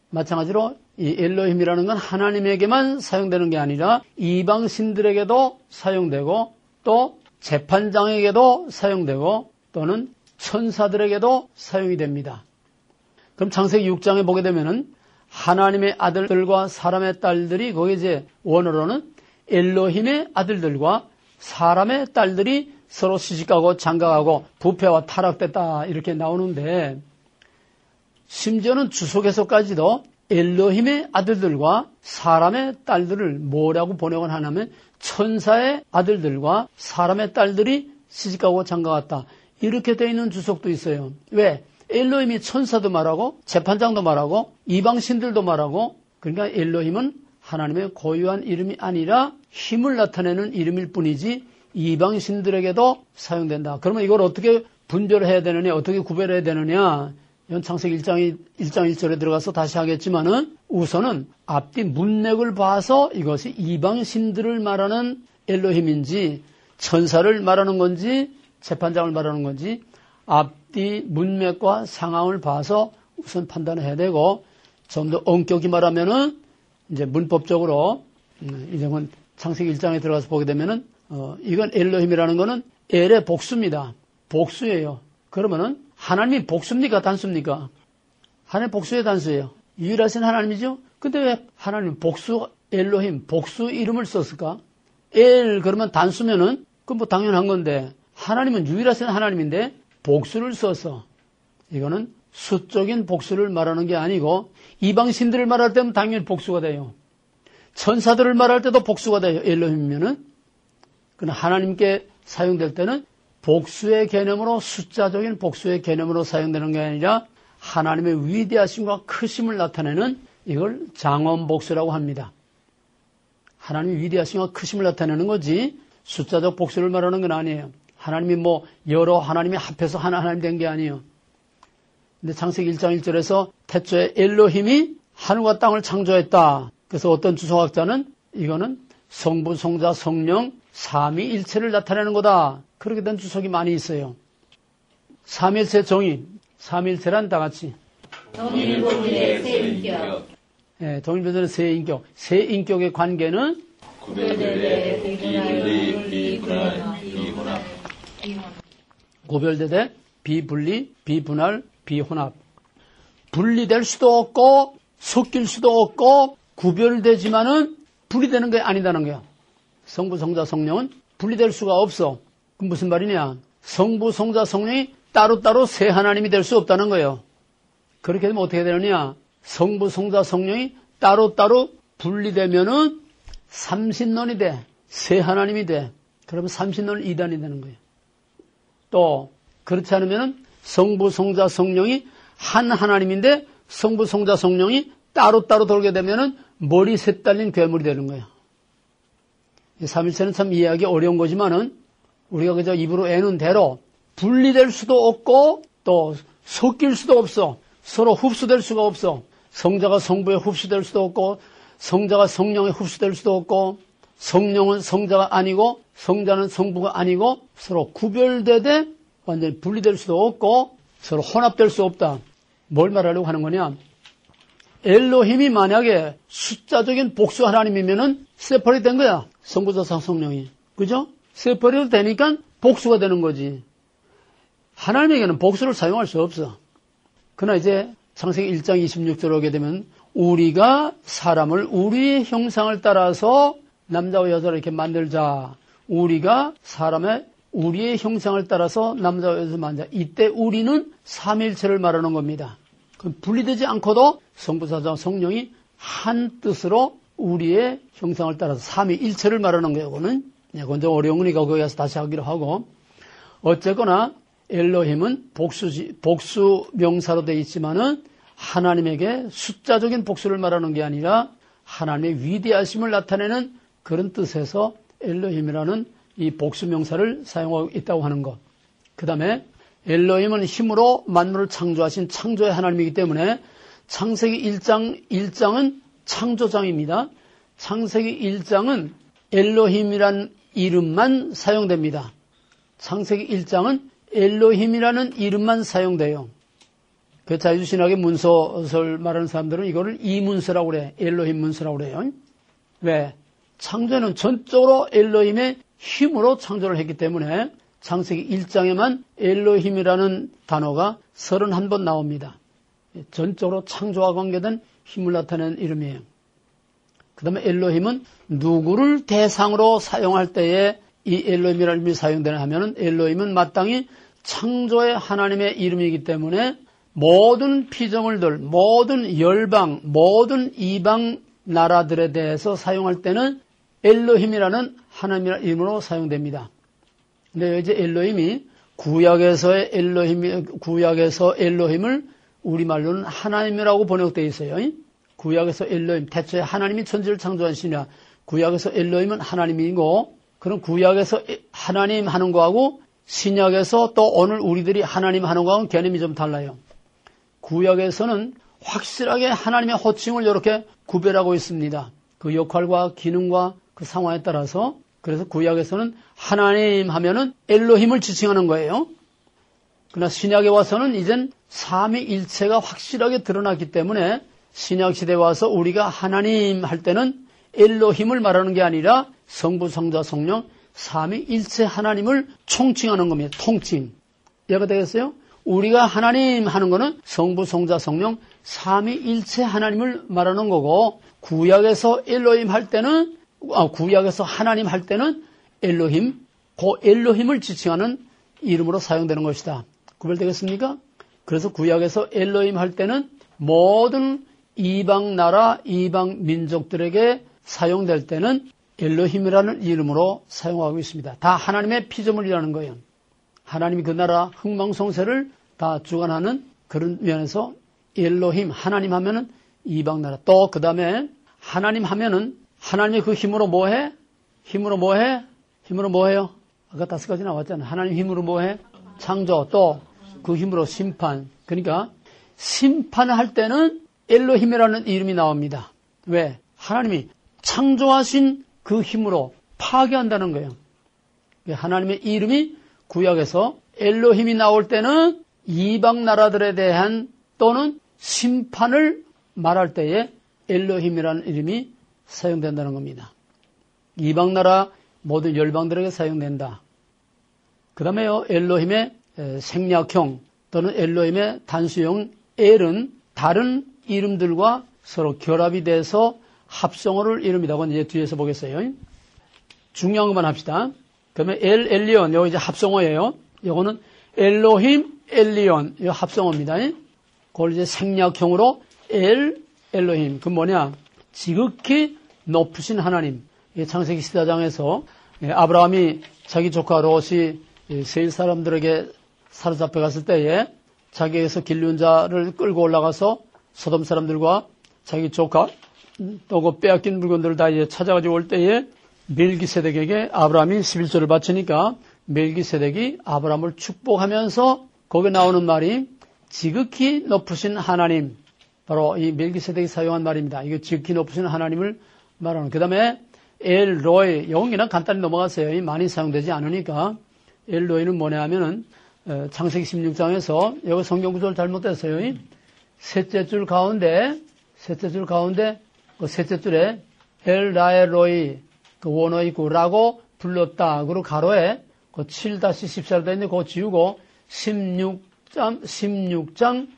Speaker 1: 마찬가지로 이 엘로힘이라는 건 하나님에게만 사용되는 게 아니라 이방신들에게도 사용되고 또 재판장에게도 사용되고 또는 천사들에게도 사용이 됩니다. 그럼 창세기 6장에 보게 되면은 하나님의 아들들과 사람의 딸들이 거기 이제 원어로는 엘로힘의 아들들과 사람의 딸들이 서로 시집가고 장가가고 부패와 타락됐다 이렇게 나오는데 심지어는 주석에서까지도 엘로힘의 아들들과 사람의 딸들을 뭐라고 번역을 하냐면 천사의 아들들과 사람의 딸들이 시집가고 장가갔다. 이렇게 되어 있는 주석도 있어요. 왜? 엘로힘이 천사도 말하고 재판장도 말하고 이방신들도 말하고 그러니까 엘로힘은 하나님의 고유한 이름이 아니라 힘을 나타내는 이름일 뿐이지 이방신들에게도 사용된다. 그러면 이걸 어떻게 분별해야 되느냐, 어떻게 구별해야 되느냐. 이건 창세기 1장 1절에 들어가서 다시 하겠지만은 우선은 앞뒤 문맥을 봐서 이것이 이방신들을 말하는 엘로힘인지 천사를 말하는 건지 재판장을 말하는 건지 앞뒤 문맥과 상황을 봐서 우선 판단을 해야 되고 좀 더 엄격히 말하면은 이제 문법적으로 이제는 창세기 1장에 들어가서 보게 되면은 이건 엘로힘이라는 거는 엘의 복수입니다. 복수예요. 그러면은 하나님이 복수입니까? 단수입니까? 하나님 복수의 단수예요. 유일하신 하나님이죠? 근데 왜 하나님 복수, 엘로힘, 복수 이름을 썼을까? 엘, 그러면 단수면은, 그건 뭐 당연한 건데, 하나님은 유일하신 하나님인데, 복수를 써서, 이거는 수적인 복수를 말하는 게 아니고, 이방신들을 말할 때는 당연히 복수가 돼요. 천사들을 말할 때도 복수가 돼요. 엘로힘이면은. 그러나 하나님께 사용될 때는 복수의 개념으로, 숫자적인 복수의 개념으로 사용되는 게 아니라, 하나님의 위대하심과 크심을 나타내는 이걸 장엄복수라고 합니다. 하나님의 위대하심과 크심을 나타내는 거지 숫자적 복수를 말하는 건 아니에요. 하나님이 뭐 여러 하나님이 합해서 하나님 된 게 아니에요. 근데 창세기 1장 1절에서 태초에 엘로힘이 하늘과 땅을 창조했다. 그래서 어떤 주석학자는 이거는 성부, 성자, 성령, 삼위일체를 나타내는 거다. 그렇게 된 주석이 많이 있어요. 삼위일체 정의, 삼위일체란 다 같이
Speaker 2: 동일본의 세 인격,
Speaker 1: 예, 동일본의 세 인격, 세 인격의 관계는
Speaker 2: 구별되되 비분리, 비분할,
Speaker 3: 비혼합.
Speaker 1: 구별되되 비분리, 비분할, 비혼합. 분리될 수도 없고 섞일 수도 없고 구별되지만은 분리되는 게 아니다는 거야. 성부, 성자, 성령은 분리될 수가 없어. 그럼 무슨 말이냐? 성부, 성자, 성령이 따로따로 세 하나님이 될 수 없다는 거예요. 그렇게 되면 어떻게 되느냐? 성부, 성자, 성령이 따로따로 분리되면은 삼신론이 돼. 세 하나님이 돼. 그러면 삼신론 이단이 되는 거예요. 또 그렇지 않으면은 성부, 성자, 성령이 한 하나님인데 성부, 성자, 성령이 따로따로 돌게 되면은 머리 셋 달린 괴물이 되는 거예요. 삼일체는 참 이해하기 어려운 거지만은 우리가 그저 입으로 애는 대로 분리될 수도 없고 또 섞일 수도 없어. 서로 흡수될 수가 없어. 성자가 성부에 흡수될 수도 없고 성자가 성령에 흡수될 수도 없고 성령은 성자가 아니고 성자는 성부가 아니고 서로 구별되되 완전히 분리될 수도 없고 서로 혼합될 수 없다. 뭘 말하려고 하는 거냐? 엘로힘이 만약에 숫자적인 복수 하나님이면은 세퍼리 된 거야. 성부자상 성령이. 그죠? 세퍼리도 되니까 복수가 되는 거지. 하나님에게는 복수를 사용할 수 없어. 그러나 이제 창세기 1장 26절 오게 되면 우리가 사람을 우리의 형상을 따라서 남자와 여자를 이렇게 만들자. 우리가 사람의 우리의 형상을 따라서 남자와 여자를 만들자. 이때 우리는 삼일체를 말하는 겁니다. 그럼 분리되지 않고도 성부사자 성령이 한 뜻으로 우리의 형상을 따라서 삼위일체를 말하는 거예요. 그거는 그건 좀 어려운 거니까 거기 가서 다시 하기로 하고 어쨌거나 엘로힘은 복수 명사로 되어 있지만은 하나님에게 숫자적인 복수를 말하는 게 아니라 하나님의 위대하심을 나타내는 그런 뜻에서 엘로힘이라는 이 복수 명사를 사용하고 있다고 하는 것. 그 다음에 엘로힘은 힘으로 만물을 창조하신 창조의 하나님이기 때문에 창세기 1장은 창조장입니다. 창세기 1장은 엘로힘이란 이름만 사용됩니다. 창세기 1장은 엘로힘이라는 이름만 사용돼요. 그 자유신학의 문서를 말하는 사람들은 이거를 이문서라고 그래. 엘로힘 문서라고 그래요. 왜? 창조는 전적으로 엘로힘의 힘으로 창조를 했기 때문에 창세기 1장에만 엘로힘이라는 단어가 31번 나옵니다. 전적으로 창조와 관계된 힘을 나타내는 이름이에요. 그 다음에 엘로힘은 누구를 대상으로 사용할 때에 이 엘로힘이라는 이름이 사용되나 하면은 엘로힘은 마땅히 창조의 하나님의 이름이기 때문에 모든 피조물들, 모든 열방, 모든 이방 나라들에 대해서 사용할 때는 엘로힘이라는 하나님이라는 이름으로 사용됩니다. 근데 이제 엘로힘이 구약에서 엘로힘을 우리말로는 하나님이라고 번역되어 있어요. 구약에서 엘로힘, 태초에 하나님이 천지를 창조하시냐. 구약에서 엘로힘은 하나님이고, 그럼 구약에서 하나님 하는 거하고 신약에서 또 오늘 우리들이 하나님 하는 거하고는 개념이 좀 달라요. 구약에서는 확실하게 하나님의 호칭을 이렇게 구별하고 있습니다. 그 역할과 기능과 그 상황에 따라서 그래서 구약에서는 하나님 하면은 엘로힘을 지칭하는 거예요. 그러나 신약에 와서는 이젠 삼위일체가 확실하게 드러났기 때문에 신약 시대에 와서 우리가 하나님 할 때는 엘로힘을 말하는 게 아니라 성부, 성자, 성령 삼위일체 하나님을 총칭하는 겁니다. 통칭. 이해가 되겠어요? 우리가 하나님 하는 거는 성부, 성자, 성령 삼위일체 하나님을 말하는 거고 구약에서 엘로힘 할 때는 구약에서 하나님 할 때는 엘로힘, 그 엘로힘을 지칭하는 이름으로 사용되는 것이다. 구별되겠습니까? 그래서 구약에서 엘로힘 할 때는 모든 이방 나라, 이방 민족들에게 사용될 때는 엘로힘이라는 이름으로 사용하고 있습니다. 다 하나님의 피조물이라는 거예요. 하나님이 그 나라 흥망성쇠를 다 주관하는 그런 면에서 엘로힘, 하나님 하면은 이방 나라. 또 그 다음에 하나님 하면은 하나님의 그 힘으로 뭐 해? 힘으로 뭐 해? 힘으로 뭐 해요? 아까 5가지 나왔잖아요. 하나님 힘으로 뭐 해? 창조. 또 그 힘으로 심판. 그러니까 심판을 할 때는 엘로힘이라는 이름이 나옵니다. 왜? 하나님이 창조하신 그 힘으로 파괴한다는 거예요. 하나님의 이름이 구약에서 엘로힘이 나올 때는 이방 나라들에 대한 또는 심판을 말할 때에 엘로힘이라는 이름이 사용된다는 겁니다. 이방 나라 모든 열방들에게 사용된다. 그 다음에요, 엘로힘의 생략형 또는 엘로힘의 단수형 엘은 다른 이름들과 서로 결합이 돼서 합성어를 이룹니다. 그건 이제 뒤에서 보겠어요. 중요한 것만 합시다. 그러면 엘리온, 이거 이제 합성어예요. 이거는 엘로힘, 엘리온, 이거 합성어입니다. 그걸 이제 생략형으로 엘로힘. 그 뭐냐? 지극히 높으신 하나님. 창세기 14장에서 아브라함이 자기 조카 롯이 세일 사람들에게 사로잡혀 갔을 때에 자기에게서 길륜 자를 끌고 올라가서 소돔 사람들과 자기 조카 또 그 빼앗긴 물건들을 다 이제 찾아가지고 올 때에 멜기세덱에게 아브라함이 11조를 바치니까 멜기세덱이 아브라함을 축복하면서 거기에 나오는 말이 지극히 높으신 하나님. 바로 이 멜기세덱이 사용한 말입니다. 이거 지극히 높으신 하나님을 말하는. 그 다음에 엘로이, 영어는 간단히 넘어갔어요. 많이 사용되지 않으니까. 엘로이는 뭐냐 하면은 창세기 16장에서 여기 성경 구조를 잘못했어요. 셋째 줄 가운데 그 셋째 줄에 엘라엘로이 그 원어 있고 라고 불렀다. 그리고 가로에 그 7-14로 되어 있는데 그거 지우고 16장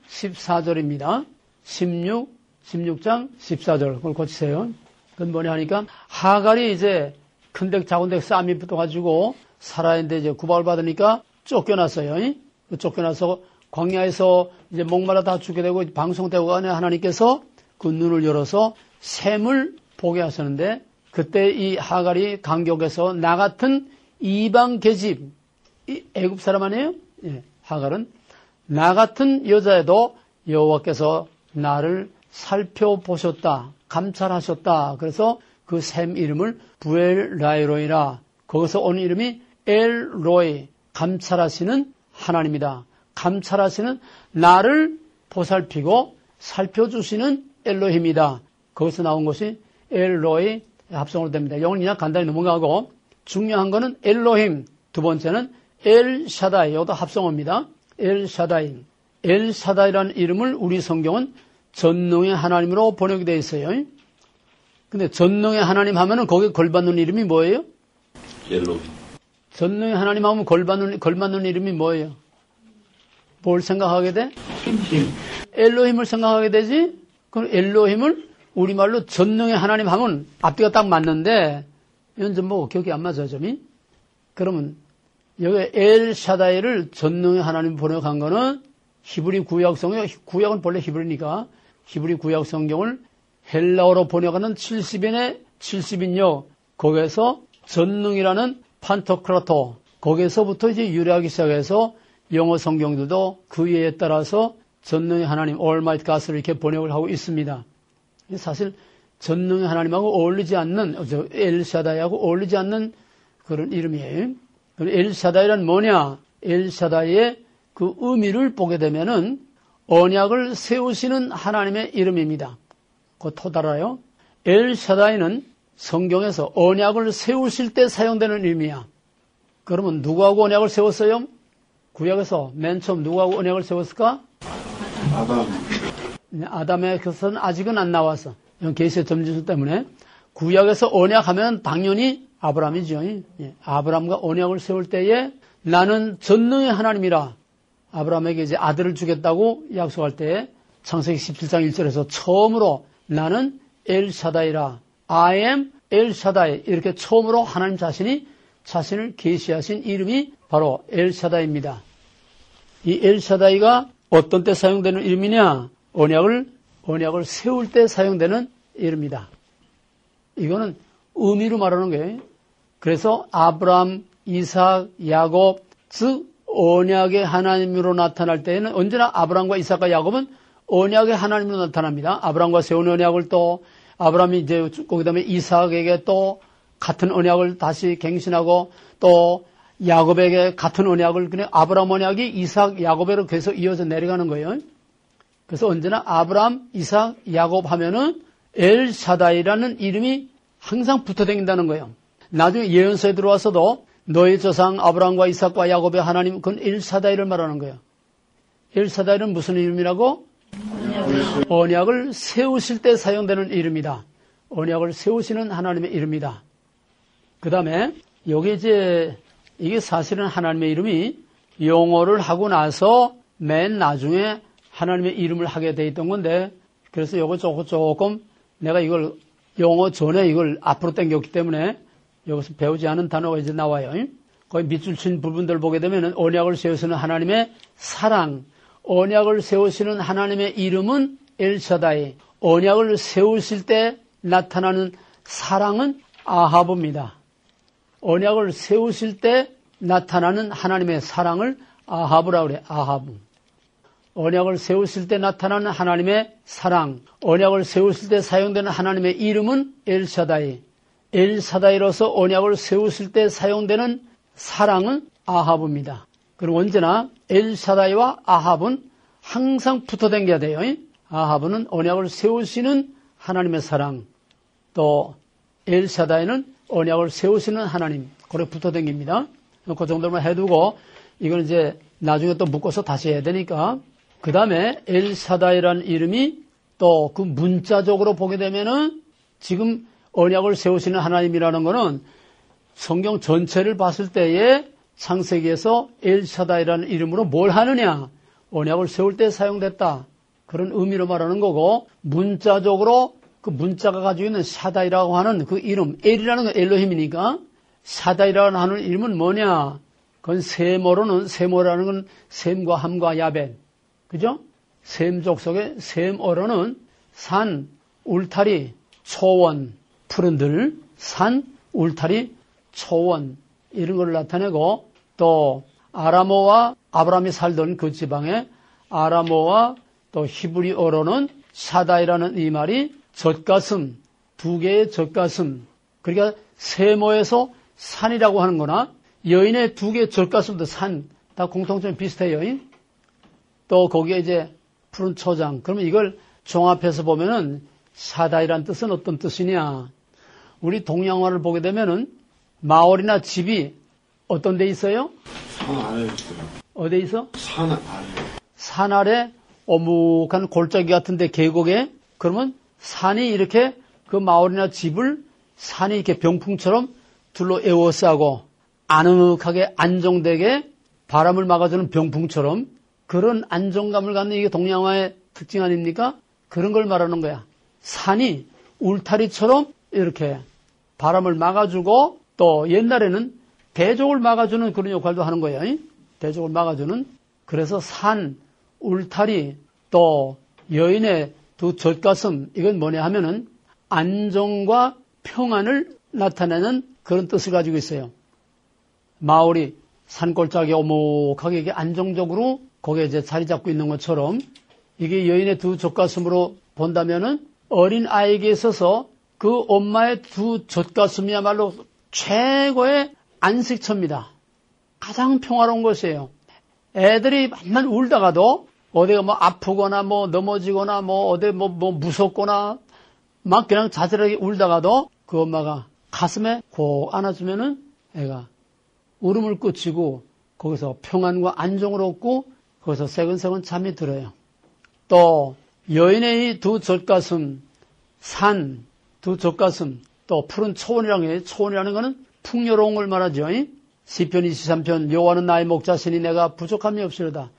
Speaker 1: 14절입니다. 16장 14절 그걸 고치세요. 그건 뭐냐 하니까 하갈이 이제 큰덱 작은덱 쌈이 붙어가지고 사라인데 이제 구박을 받으니까 쫓겨났어요. 쫓겨나서 광야에서 이제 목마라 다 죽게 되고 방송되고 안에 하나님께서 그 눈을 열어서 샘을 보게 하셨는데 그때 이 하갈이 감격해서 나 같은 이방 계집, 애굽 사람 아니에요? 예, 하갈은 나 같은 여자에도 여호와께서 나를 살펴보셨다, 감찰하셨다. 그래서 그 샘 이름을 부엘라이로이라. 거기서 온 이름이 엘로이, 감찰하시는 하나님이다. 감찰하시는 나를 보살피고 살펴주시는 엘로힘이다. 거기서 나온 것이 엘로이 합성으로 됩니다. 영어는 그냥 간단히 넘어가고 중요한 거는 엘로힘, 두 번째는 엘샤다이, 이것도 합성어입니다. 엘샤다이. 엘샤다이라는 이름을 우리 성경은 전능의 하나님으로 번역이 되어 있어요. 근데 전능의 하나님 하면은 거기에 걸받는 이름이 뭐예요?
Speaker 3: 엘로힘.
Speaker 1: 전능의 하나님 하면 걸맞는 이름이 뭐예요? 뭘 생각하게 돼? 엘로힘을 생각하게 되지? 그럼 엘로힘을 우리말로 전능의 하나님 하면 앞뒤가 딱 맞는데 이건 좀 뭐 기억이 안 맞아요, 점이. 그러면 여기 엘샤다이를 전능의 하나님 번역한 거는 히브리 구약 성경, 구약은 본래 히브리니까 히브리 구약 성경을 헬라어로 번역하는 70인요. 거기에서 전능이라는 판토크라토, 거기에서부터 이제 유래하기 시작해서 영어 성경들도 그 예에 따라서 전능의 하나님, Almighty God을 이렇게 번역을 하고 있습니다. 사실 전능의 하나님하고 어울리지 않는, 엘샤다이하고 어울리지 않는 그런 이름이에요. 엘샤다이란 뭐냐? 엘샤다이의 그 의미를 보게 되면은 언약을 세우시는 하나님의 이름입니다. 그거 또 달아요. 엘샤다이는 성경에서 언약을 세우실 때 사용되는 의미야. 그러면 누구하고 언약을 세웠어요? 구약에서 맨 처음 누구하고 언약을 세웠을까? 아담의 것은 아직은 안 나와서 이건 계시의 점진수 때문에 구약에서 언약하면 당연히 아브라함이죠. 예. 아브라함과 언약을 세울 때에 나는 전능의 하나님이라 아브라함에게 이제 아들을 주겠다고 약속할 때에 창세기 17장 1절에서 처음으로 나는 엘샤다이라 I am 엘샤다이 이렇게 처음으로 하나님 자신이 자신을 계시하신 이름이 바로 엘샤다이입니다. 이 엘샤다이가 어떤 때 사용되는 이름이냐? 언약을 세울 때 사용되는 이름이다. 이거는 의미로 말하는 거예요. 그래서 아브라함, 이삭, 야곱, 즉 언약의 하나님으로 나타날 때에는 언제나 아브라함과 이삭과 야곱은 언약의 하나님으로 나타납니다. 아브라함과 세운 언약을 또 아브라함이 이제 그다음에 이삭에게 또 같은 언약을 다시 갱신하고 또 야곱에게 같은 언약을 그냥 아브라함 언약이 이삭, 야곱으로 계속 이어져 내려가는 거예요. 그래서 언제나 아브라함, 이삭, 야곱 하면은 엘샤다이라는 이름이 항상 붙어 다닌다는 거예요. 나중에 예언서에 들어와서도 너의 조상 아브라함과 이삭과 야곱의 하나님 그건 엘샤다이를 말하는 거예요. 엘샤다이는 무슨 이름이라고? 언약을 세우실 때 사용되는 이름이다. 언약을 세우시는 하나님의 이름이다. 그 다음에 여기 이제 이게 사실은 하나님의 이름이 용어를 하고 나서 맨 나중에 하나님의 이름을 하게 돼 있던 건데 그래서 요거 조금 내가 이걸 용어 전에 이걸 앞으로 당겼기 때문에 여기서 배우지 않은 단어가 이제 나와요. 거기 밑줄 친 부분들 보게 되면 언약을 세우시는 하나님의 사랑, 언약을 세우시는 하나님의 이름은 엘샤다이, 언약을 세우실 때 나타나는 사랑은 아하브입니다. 언약을 세우실 때 나타나는 하나님의 사랑을 아하브라고 그래. 아하브. 언약을 세우실 때 나타나는 하나님의 사랑, 언약을 세우실 때 사용되는 하나님의 이름은 엘샤다이. 엘샤다이로서 언약을 세우실 때 사용되는 사랑은 아하브입니다. 그리고 언제나 엘샤다이와 아합은 항상 붙어 다녀야 돼요. 아합은 언약을 세우시는 하나님의 사랑, 또 엘샤다이는 언약을 세우시는 하나님, 그래 붙어 다닙니다. 그 정도만 해두고 이건 이제 나중에 또 묶어서 다시 해야 되니까. 그 다음에 엘샤다이라는 이름이 또 그 문자적으로 보게 되면은 지금 언약을 세우시는 하나님이라는 거는 성경 전체를 봤을 때에 창세기에서 엘샤다이라는 이름으로 뭘 하느냐? 언약을 세울 때 사용됐다. 그런 의미로 말하는 거고 문자적으로 그 문자가 가지고 있는 샤다이라고 하는 그 이름, 엘이라는 건 엘로힘이니까 샤다이라고 하는 이름은 뭐냐? 그건 세모라는 건 셈과 함과 야벳. 그죠? 셈 족속의 셈어로는 산, 울타리, 초원, 푸른들, 산, 울타리, 초원 이런 걸 나타내고 또 아라모와 아브라함이 살던 그 지방에 아라모와 또 히브리어로는 샤다이라는 이 말이 젖가슴, 두 개의 젖가슴, 그러니까 세모에서 산이라고 하는 거나 여인의 두 개의 젖가슴도 산, 다 공통점이 비슷해요. 또 거기에 이제 푸른 초장. 그러면 이걸 종합해서 보면은 샤다이란 뜻은 어떤 뜻이냐? 우리 동양화를 보게 되면은 마을이나 집이 어떤 데 있어요?
Speaker 4: 산 아래에 있어요.
Speaker 1: 어디에 있어?
Speaker 4: 산 아래.
Speaker 1: 산 아래 오목한 골짜기 같은데 계곡에 그러면 산이 이렇게 그 마을이나 집을 산이 이렇게 병풍처럼 둘러 에워싸고 아늑하게 안정되게 바람을 막아주는 병풍처럼 그런 안정감을 갖는 이게 동양화의 특징 아닙니까? 그런 걸 말하는 거야. 산이 울타리처럼 이렇게 바람을 막아주고 또 옛날에는 대적을 막아주는 그런 역할도 하는 거예요. 대적을 막아주는. 그래서 산, 울타리, 또 여인의 두 젖가슴 이건 뭐냐 하면은 안정과 평안을 나타내는 그런 뜻을 가지고 있어요. 마을이 산골짜기에 오목하게 이게 안정적으로 거기에 이제 자리 잡고 있는 것처럼 이게 여인의 두 젖가슴으로 본다면은 어린 아이에게 있어서 그 엄마의 두 젖가슴이야말로 최고의 안식처입니다. 가장 평화로운 것이에요. 애들이 맨날 울다가도 어디가 뭐 아프거나 뭐 넘어지거나 뭐 어디 뭐 무섭거나 막 그냥 자잘하게 울다가도 그 엄마가 가슴에 꼭 안아주면은 애가 울음을 그치고 거기서 평안과 안정을 얻고 거기서 새근새근 잠이 들어요. 또 여인의 이 두 젖가슴, 산, 두 젖가슴, 또 푸른 초원이라는 게, 초원이라는 거는 풍요로운 걸 말하죠. 시편 23편, 여호와는 나의 목자시니 내가 부족함이 없으리로다.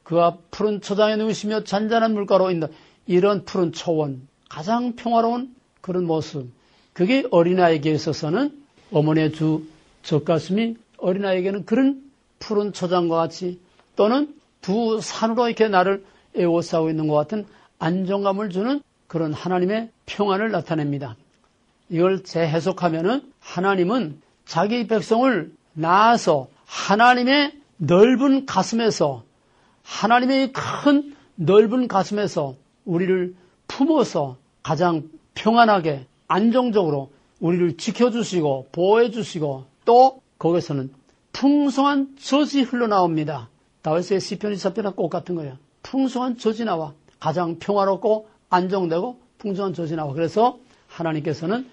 Speaker 1: 그가 푸른 초장에 누우시며 잔잔한 물가로 인다. 이런 푸른 초원, 가장 평화로운 그런 모습. 그게 어린아이에게 있어서는 어머니의 두 젖가슴이 어린아이에게는 그런 푸른 초장과 같이 또는 두 산으로 이렇게 나를 에워싸고 있는 것 같은 안정감을 주는 그런 하나님의 평안을 나타냅니다. 이걸 재해석하면은 하나님은 자기 백성을 낳아서 하나님의 넓은 가슴에서 하나님의 큰 넓은 가슴에서 우리를 품어서 가장 평안하게 안정적으로 우리를 지켜주시고 보호해주시고 또 거기서는 풍성한 젖이 흘러나옵니다. 다윗의 시편 24편과 똑같은 거예요. 풍성한 젖이 나와 가장 평화롭고 안정되고 풍성한 젖이 나와. 그래서 하나님께서는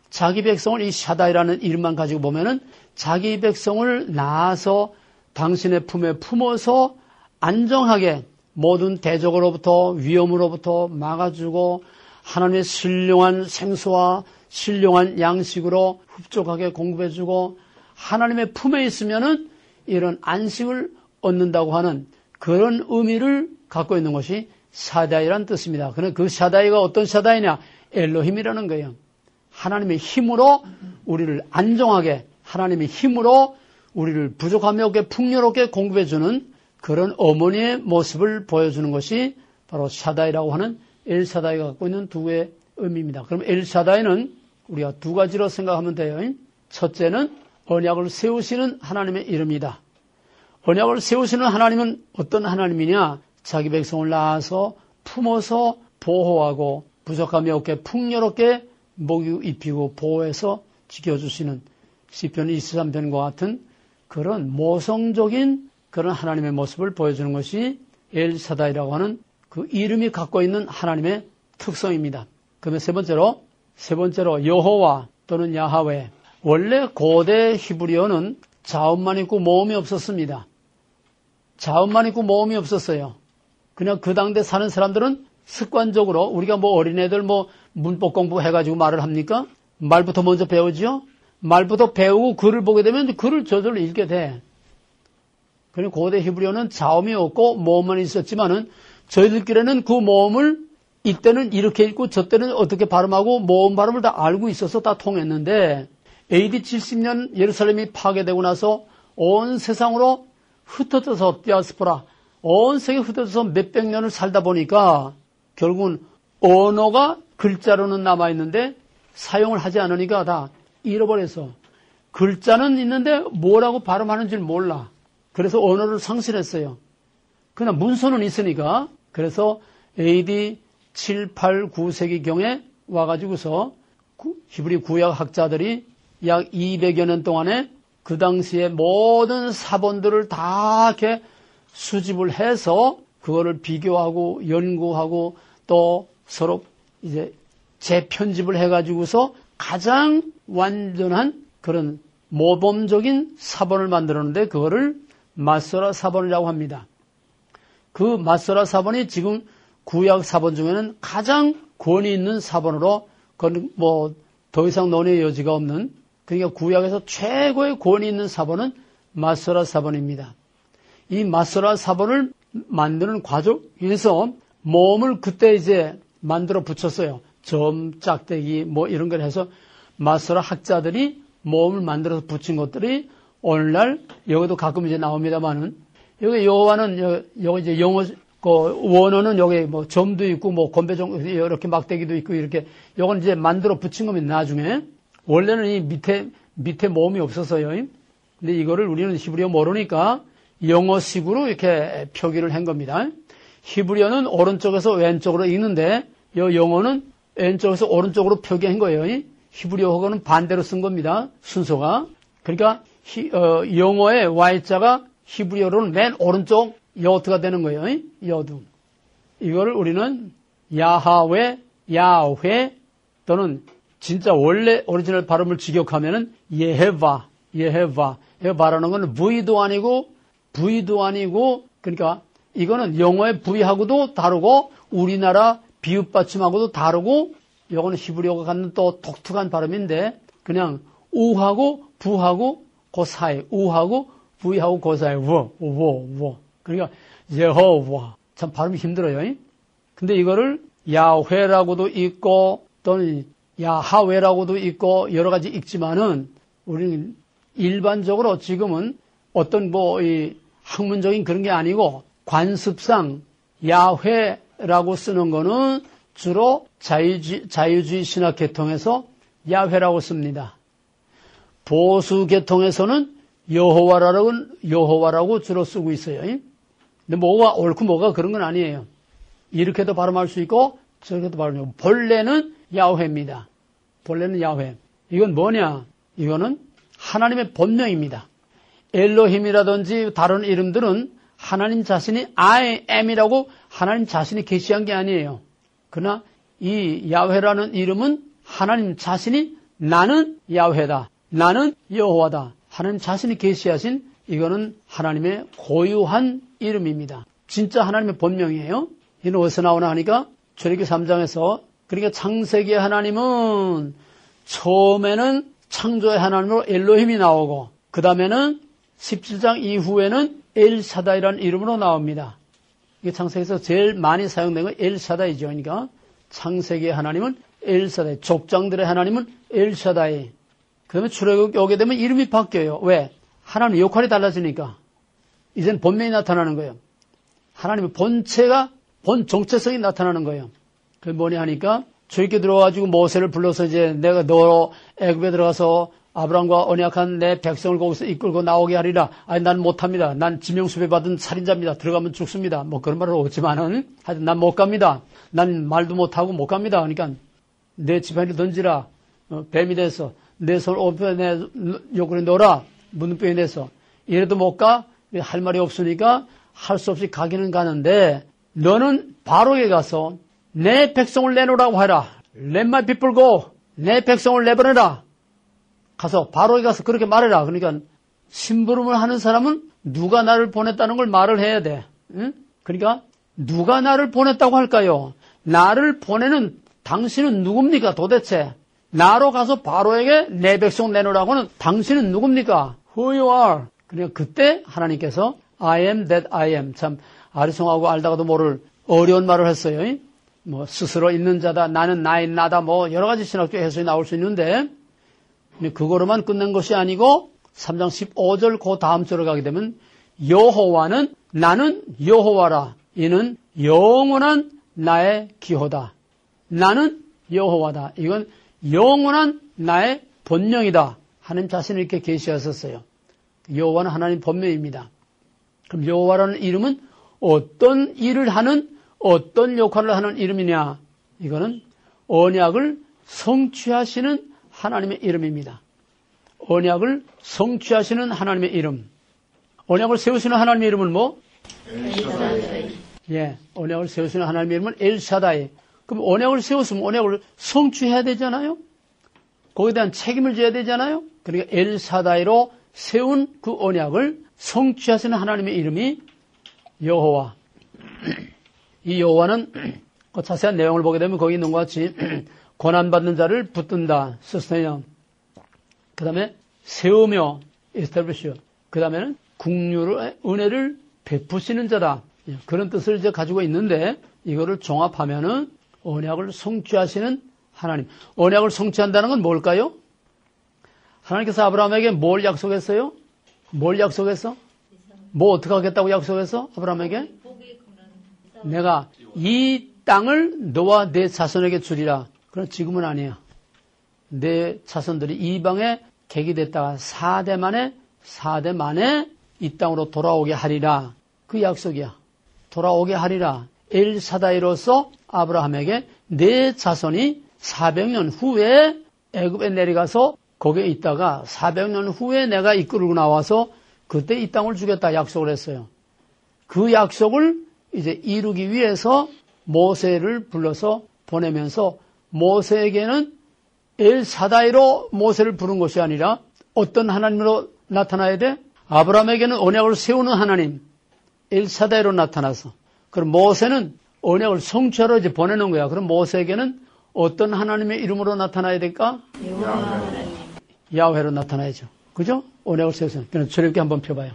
Speaker 1: 자기 백성을 이 샤다이라는 이름만 가지고 보면은 자기 백성을 낳아서 당신의 품에 품어서 안정하게 모든 대적으로부터 위험으로부터 막아주고 하나님의 신령한 생수와 신령한 양식으로 흡족하게 공급해주고 하나님의 품에 있으면은 이런 안식을 얻는다고 하는 그런 의미를 갖고 있는 것이 샤다이라는 뜻입니다. 그런데 그 샤다이가 어떤 샤다이냐? 엘로힘이라는 거예요. 하나님의 힘으로 우리를 안정하게 하나님의 힘으로 우리를 부족함이 없게 풍요롭게 공급해주는 그런 어머니의 모습을 보여주는 것이 바로 샤다이라고 하는 엘샤다이가 갖고 있는 두 개의 의미입니다. 그럼 엘샤다이는 우리가 두 가지로 생각하면 돼요. 첫째는 언약을 세우시는 하나님의 이름이다. 언약을 세우시는 하나님은 어떤 하나님이냐? 자기 백성을 낳아서 품어서 보호하고 부족함이 없게 풍요롭게 먹이 입히고 보호해서 지켜주시는 시편 23편과 같은 그런 모성적인 그런 하나님의 모습을 보여주는 것이 엘샤다이라고 하는 그 이름이 갖고 있는 하나님의 특성입니다. 그러면 세 번째로 여호와 또는 야하웨. 원래 고대 히브리어는 자음만 있고 모음이 없었습니다. 자음만 있고 모음이 없었어요. 그냥 그 당대 사는 사람들은 습관적으로 우리가 뭐 어린애들 뭐 문법 공부해가지고 말을 합니까? 말부터 먼저 배우지요? 말부터 배우고 글을 보게 되면 글을 저절로 읽게 돼. 그리고 고대 히브리어는 자음이 없고 모음만 있었지만은 저희들끼리는 그 모음을 이때는 이렇게 읽고 저때는 어떻게 발음하고 모음 발음을 다 알고 있어서 다 통했는데 AD 70년 예루살렘이 파괴되고 나서 온 세상으로 흩어져서 디아스포라 온 세계에 흩어져서 몇백 년을 살다 보니까 결국은 언어가 글자로는 남아있는데 사용을 하지 않으니까 다 잃어버려서 글자는 있는데 뭐라고 발음하는지를 몰라. 그래서 언어를 상실했어요. 그러나 문서는 있으니까 그래서 AD 7, 8, 9세기경에 와가지고서 히브리 구약 학자들이 약 200여 년 동안에 그 당시에 모든 사본들을 다 이렇게 수집을 해서 그거를 비교하고 연구하고 또 서로 이제 재편집을 해가지고서 가장 완전한 그런 모범적인 사본을 만들었는데 그거를 마소라 사본이라고 합니다. 그 마소라 사본이 지금 구약 사본 중에는 가장 권위 있는 사본으로 그건 뭐 더 이상 논의의 여지가 없는 그러니까 구약에서 최고의 권위 있는 사본은 마소라 사본입니다. 이 마소라 사본을 만드는 과정에서 모음을 그때 이제 만들어 붙였어요. 점, 짝대기 뭐 이런 걸 해서 마소라 학자들이 모음을 만들어서 붙인 것들이 오늘날 여기도 가끔 이제 나옵니다만은 여기 여호와는 여기 이제 영어 그 원어는 여기 뭐 점도 있고 뭐 건배종 이렇게 막대기도 있고 이렇게 요건 이제 만들어 붙인 겁니다. 나중에 원래는 이 밑에 모음이 없었어요. 근데 이거를 우리는 히브리어 모르니까 영어식으로 이렇게 표기를 한 겁니다. 히브리어는 오른쪽에서 왼쪽으로 읽는데 이 영어는 왼쪽에서 오른쪽으로 표기한 거예요. 히브리어하고는 반대로 쓴 겁니다. 순서가. 그러니까 영어의 Y자가 히브리어로는 맨 오른쪽 여드가 되는 거예요. 여드. 이거를 우리는 야하웨, 야훼 또는 진짜 원래 오리지널 발음을 직역하면은 예헤바. 이거 말하는 건 V도 아니고 그러니까 이거는 영어의 V하고도 다르고 우리나라 비읍받침하고도 다르고 이거는 히브리어가 갖는 또 독특한 발음인데 그냥 우하고 부하고 그 사이 우하고 V하고 그 사이 워 그러니까 예호와 참 발음이 힘들어요. 근데 이거를 야훼라고도 있고 또는 야하웨라고도 있고 여러 가지 읽지만은 우리는 일반적으로 지금은 어떤 이 학문적인 그런 게 아니고 관습상 야훼라고 쓰는 거는 주로 자유주의 신학 계통에서 야훼라고 씁니다. 보수 계통에서는 여호와라고 주로 쓰고 있어요. 근데 뭐가 옳고 뭐가 그런 건 아니에요. 이렇게도 발음할 수 있고 저렇게도 발음하고 본래는 야훼입니다. 본래는 야훼. 이건 뭐냐? 이거는 하나님의 본명입니다. 엘로힘이라든지 다른 이름들은 하나님 자신이 I am이라고 하나님 자신이 계시한 게 아니에요. 그러나 이 야훼라는 이름은 하나님 자신이 나는 야훼다. 나는 여호와다. 하나님 자신이 계시하신 이거는 하나님의 고유한 이름입니다. 진짜 하나님의 본명이에요. 이는 어디서 나오나 하니까 출애굽기 3장에서 그러니까 창세기의 하나님은 처음에는 창조의 하나님으로 엘로힘이 나오고 그 다음에는 17장 이후에는 엘샤다이라는 이름으로 나옵니다. 이게 창세기에서 제일 많이 사용된 건 엘샤다이죠. 그러니까 창세기의 하나님은 엘샤다이, 족장들의 하나님은 엘샤다이. 그 다음에 출애굽 오게 되면 이름이 바뀌어요. 왜? 하나님의 역할이 달라지니까. 이젠 본명이 나타나는 거예요. 하나님의 본체가, 본 정체성이 나타나는 거예요. 그게 뭐냐 하니까 저렇게 들어가지고 모세를 불러서 이제 내가 너 애굽에 들어가서 아브라함과 언약한 내 백성을 거기서 이끌고 나오게 하리라. 아니, 난 못합니다. 난 지명수배 받은 살인자입니다. 들어가면 죽습니다. 뭐 그런 말은 없지만은 하여튼 난 못 갑니다. 난 말도 못하고 못 갑니다. 그러니까 내 지팡이를 던지라. 뱀이 돼서 내 손 오편에 내 요구를 넣어라. 문병에 내서 이래도 못 가? 할 말이 없으니까 할 수 없이 가기는 가는데 너는 바로에 가서 내 백성을 내놓으라고 해라. Let my people go. 내 백성을 내보내라. 가서 바로에 가서 그렇게 말해라. 그러니까 심부름을 하는 사람은 누가 나를 보냈다는 걸 말을 해야 돼. 응? 그러니까 누가 나를 보냈다고 할까요? 나를 보내는 당신은 누굽니까 도대체? 나로 가서 바로에게 내 백성 내놓으라고 하는 당신은 누굽니까? Who you are. 그러니까 그때 하나님께서 I am that I am. 참 아리송하고 알다가도 모를 어려운 말을 했어요. 뭐 스스로 있는 자다, 나는 나인 나다, 뭐 여러 가지 신학적 해석이 나올 수 있는데 그거로만 끝낸 것이 아니고 3장 15절 그 다음 절에 가게 되면 여호와는 나는 여호와라. 이는 영원한 나의 기호다. 나는 여호와다. 이건 영원한 나의 본명이다. 하나님 자신을 이렇게 계시하셨어요. 여호와는 하나님 본명입니다. 그럼 여호와라는 이름은 어떤 일을 하는 어떤 역할을 하는 이름이냐? 이거는 언약을 성취하시는 하나님의 이름입니다. 언약을 성취하시는 하나님의 이름. 언약을 세우시는 하나님의 이름은 뭐?
Speaker 2: 엘샤다이.
Speaker 1: 예, 언약을 세우시는 하나님의 이름은 엘샤다이. 그럼 언약을 세웠으면 언약을 성취해야 되잖아요? 거기에 대한 책임을 져야 되잖아요? 그러니까 엘샤다이로 세운 그 언약을 성취하시는 하나님의 이름이 여호와. 이 여호와는 그 자세한 내용을 보게 되면 거기 있는 것 같이 고난받는 자를 붙든다. 서스테이너. 그 다음에 세우며 establish. 그 다음에는 국률의 은혜를 베푸시는 자다. 그런 뜻을 이제 가지고 있는데 이거를 종합하면은 언약을 성취하시는 하나님. 언약을 성취한다는 건 뭘까요? 하나님께서 아브라함에게 뭘 약속했어요? 뭘 약속했어? 뭐 어떻게 하겠다고 약속했어? 아브라함에게? 내가 이 땅을 너와 내 자손에게 주리라. 그럼 지금은 아니야. 내 자손들이 이방에 객이 됐다가 4대 만에 이 땅으로 돌아오게 하리라. 그 약속이야. 돌아오게 하리라. 엘사다이로서 아브라함에게 내 자손이 400년 후에 애굽에 내려가서 거기에 있다가 400년 후에 내가 이끌고 나와서 그때 이 땅을 주겠다 약속을 했어요. 그 약속을 이제 이루기 위해서 모세를 불러서 보내면서 모세에게는 엘사다이로 모세를 부른 것이 아니라 어떤 하나님으로 나타나야 돼? 아브라함에게는 언약을 세우는 하나님, 엘사다이로 나타나서. 그럼 모세는 언약을 성취하러 이제 보내는 거야. 그럼 모세에게는 어떤 하나님의 이름으로 나타나야 될까? 야훼로 나타나야죠. 그죠? 언약을 세워서. 그럼 출애굽기 한번 펴봐요.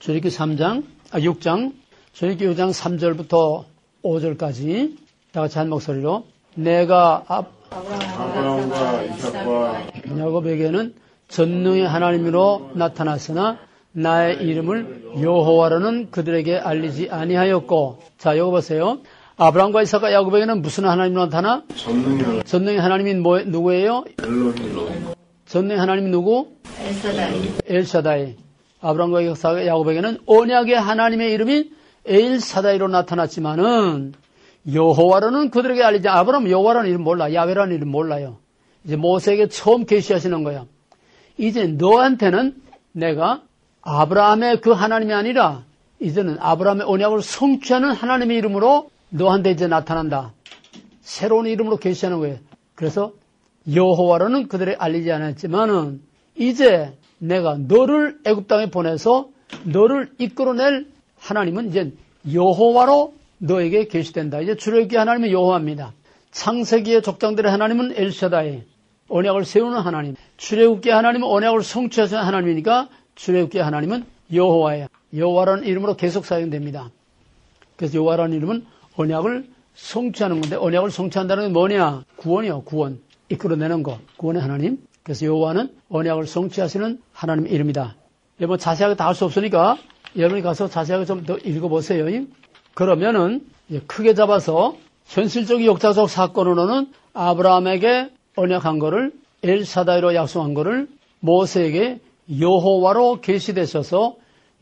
Speaker 1: 출애굽기 6장. 출애굽기 6장 3절부터 5절까지 다 같이 한 목소리로 내가
Speaker 4: 아브라함과 이삭과
Speaker 1: 야곱에게는 전능의 하나님으로 나타났으나 나의 이름을 여호와로는 그들에게 알리지 아니하였고. 자, 이거 보세요. 아브라함과 이삭과 야곱에게는 무슨 하나님으로 나타나? 전능의 하나님이 누구예요? 전능의 하나님이 누구? 엘사다이. 아브라함과 이삭과 야곱에게는 언약의 하나님의 이름이 엘사다이로 나타났지만은 여호와로는 그들에게 알리지. 아브라함은 여호와라는 이름 몰라. 야훼라는 이름 몰라요. 이제 모세에게 처음 계시하시는 거야. 이제 너한테는 내가 아브라함의 그 하나님이 아니라 이제는 아브라함의 언약을 성취하는 하나님의 이름으로 너한테 이제 나타난다. 새로운 이름으로 계시하는 거예요. 그래서 여호와로는 그들에게 알리지 않았지만은 이제 내가 너를 애굽 땅에 보내서 너를 이끌어낼 하나님은 이제 여호와로 너에게 계시된다. 이제 출애굽기 하나님은 여호와입니다. 창세기의 족장들의 하나님은 엘샤다이, 언약을 세우는 하나님. 출애굽기 하나님은 언약을 성취하시는 하나님이니까 출애굽기 하나님은 여호와예요. 여호와라는 이름으로 계속 사용됩니다. 그래서 여호와라는 이름은 언약을 성취하는 건데, 언약을 성취한다는 게 뭐냐? 구원이요, 구원. 이끌어내는 거, 구원의 하나님. 그래서 여호와는 언약을 성취하시는 하나님의 이름이다. 여러분 자세하게 다 할 수 없으니까 여러분이 가서 자세하게 좀 더 읽어보세요. 그러면은 크게 잡아서 현실적 역사적 사건으로는 아브라함에게 언약한 거를 엘사다이로 약속한 거를 모세에게 여호와로 계시되셔서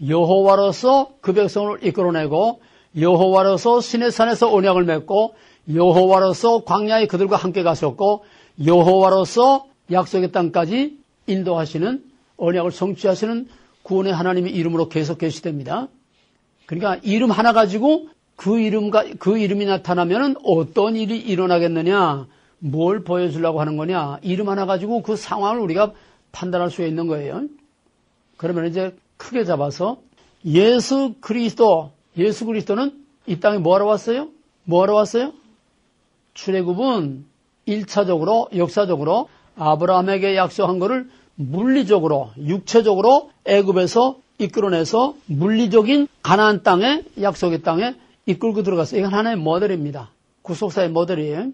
Speaker 1: 여호와로서 그 백성을 이끌어내고 여호와로서 시내산에서 언약을 맺고 여호와로서 광야에 그들과 함께 가셨고 여호와로서 약속의 땅까지 인도하시는 언약을 성취하시는 구원의 하나님의 이름으로 계속 계시됩니다. 그러니까 이름 하나 가지고 그 이름이 나타나면은 어떤 일이 일어나겠느냐, 뭘 보여주려고 하는 거냐, 이름 하나 가지고 그 상황을 우리가 판단할 수 있는 거예요. 그러면 이제 크게 잡아서 예수 그리스도는 이 땅에 뭐하러 왔어요? 출애굽은 1차적으로 역사적으로 아브라함에게 약속한 거를 물리적으로 육체적으로 애굽에서 이끌어내서 물리적인 가나안 땅에 약속의 땅에 이끌고 들어갔어요. 이건 하나의 모델입니다. 구속사의 모델이에요.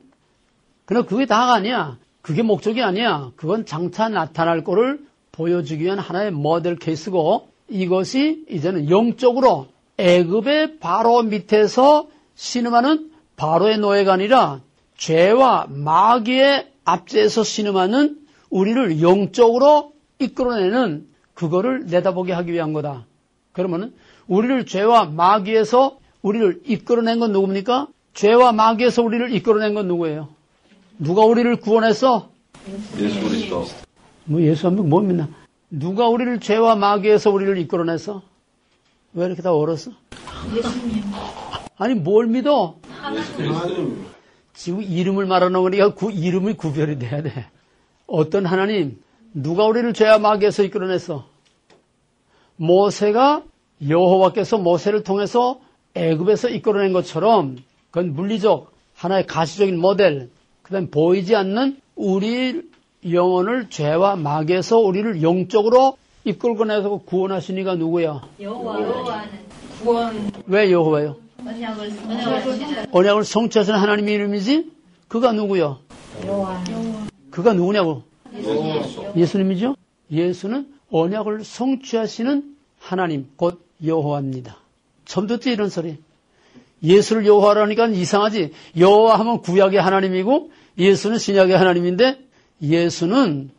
Speaker 1: 그러나 그게 다가 아니야. 그게 목적이 아니야. 그건 장차 나타날 거를 보여주기 위한 하나의 모델 케이스고 이것이 이제는 영적으로 애굽의 바로 밑에서 신음하는 바로의 노예가 아니라 죄와 마귀의 압제에서 신음하는 우리를 영적으로 이끌어내는 그거를 내다보게 하기 위한 거다. 그러면 우리를 죄와 마귀에서 우리를 이끌어낸 건 누굽니까? 죄와 마귀에서 우리를 이끌어낸 건 누구예요? 누가 우리를 구원했어?
Speaker 3: 예수 그리스도.
Speaker 1: 예수 한 명 못 믿나? 누가 우리를 죄와 마귀에서 우리를 이끌어냈어? 왜 이렇게 다 얼었어? 아니 뭘 믿어?
Speaker 3: 예수 그리스도.
Speaker 1: 지금 이름을 말하는 거니까 그 이름이 구별이 돼야 돼. 어떤 하나님, 누가 우리를 죄와 마귀에서 이끌어냈어? 모세가 여호와께서 모세를 통해서 애굽에서 이끌어낸 것처럼 그건 물리적 하나의 가시적인 모델, 그다음 보이지 않는 우리 영혼을 죄와 마귀에서 우리를 영적으로 이끌고 내서 구원하신 이가 누구야?
Speaker 2: 여호와는 구원.
Speaker 1: 왜 여호와요? 언약을 성취하시는 하나님의 이름이지? 그가 누구요?
Speaker 2: 여호와.
Speaker 1: 그가 누구냐고? 예수님이죠? 예수는 언약을 성취하시는 하나님, 곧 여호와입니다. 처음 듣지 이런 소리. 예수를 여호와라니까 이상하지. 여호와 하면 구약의 하나님이고 예수는 신약의 하나님인데 예수는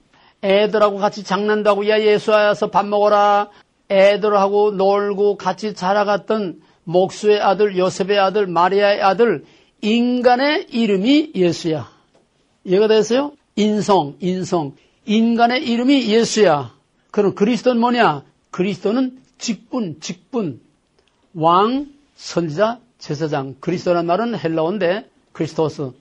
Speaker 1: 애들하고 같이 장난도 하고 야 예수야 와서 밥 먹어라. 애들하고 놀고 같이 자라갔던 목수의 아들, 요셉의 아들, 마리아의 아들, 인간의 이름이 예수야. 이해가 됐어요? 인성. 인간의 이름이 예수야. 그럼 그리스도는 뭐냐? 그리스도는 직분. 왕, 선지자, 제사장. 그리스도란 말은 헬라어인데, 크리스토스.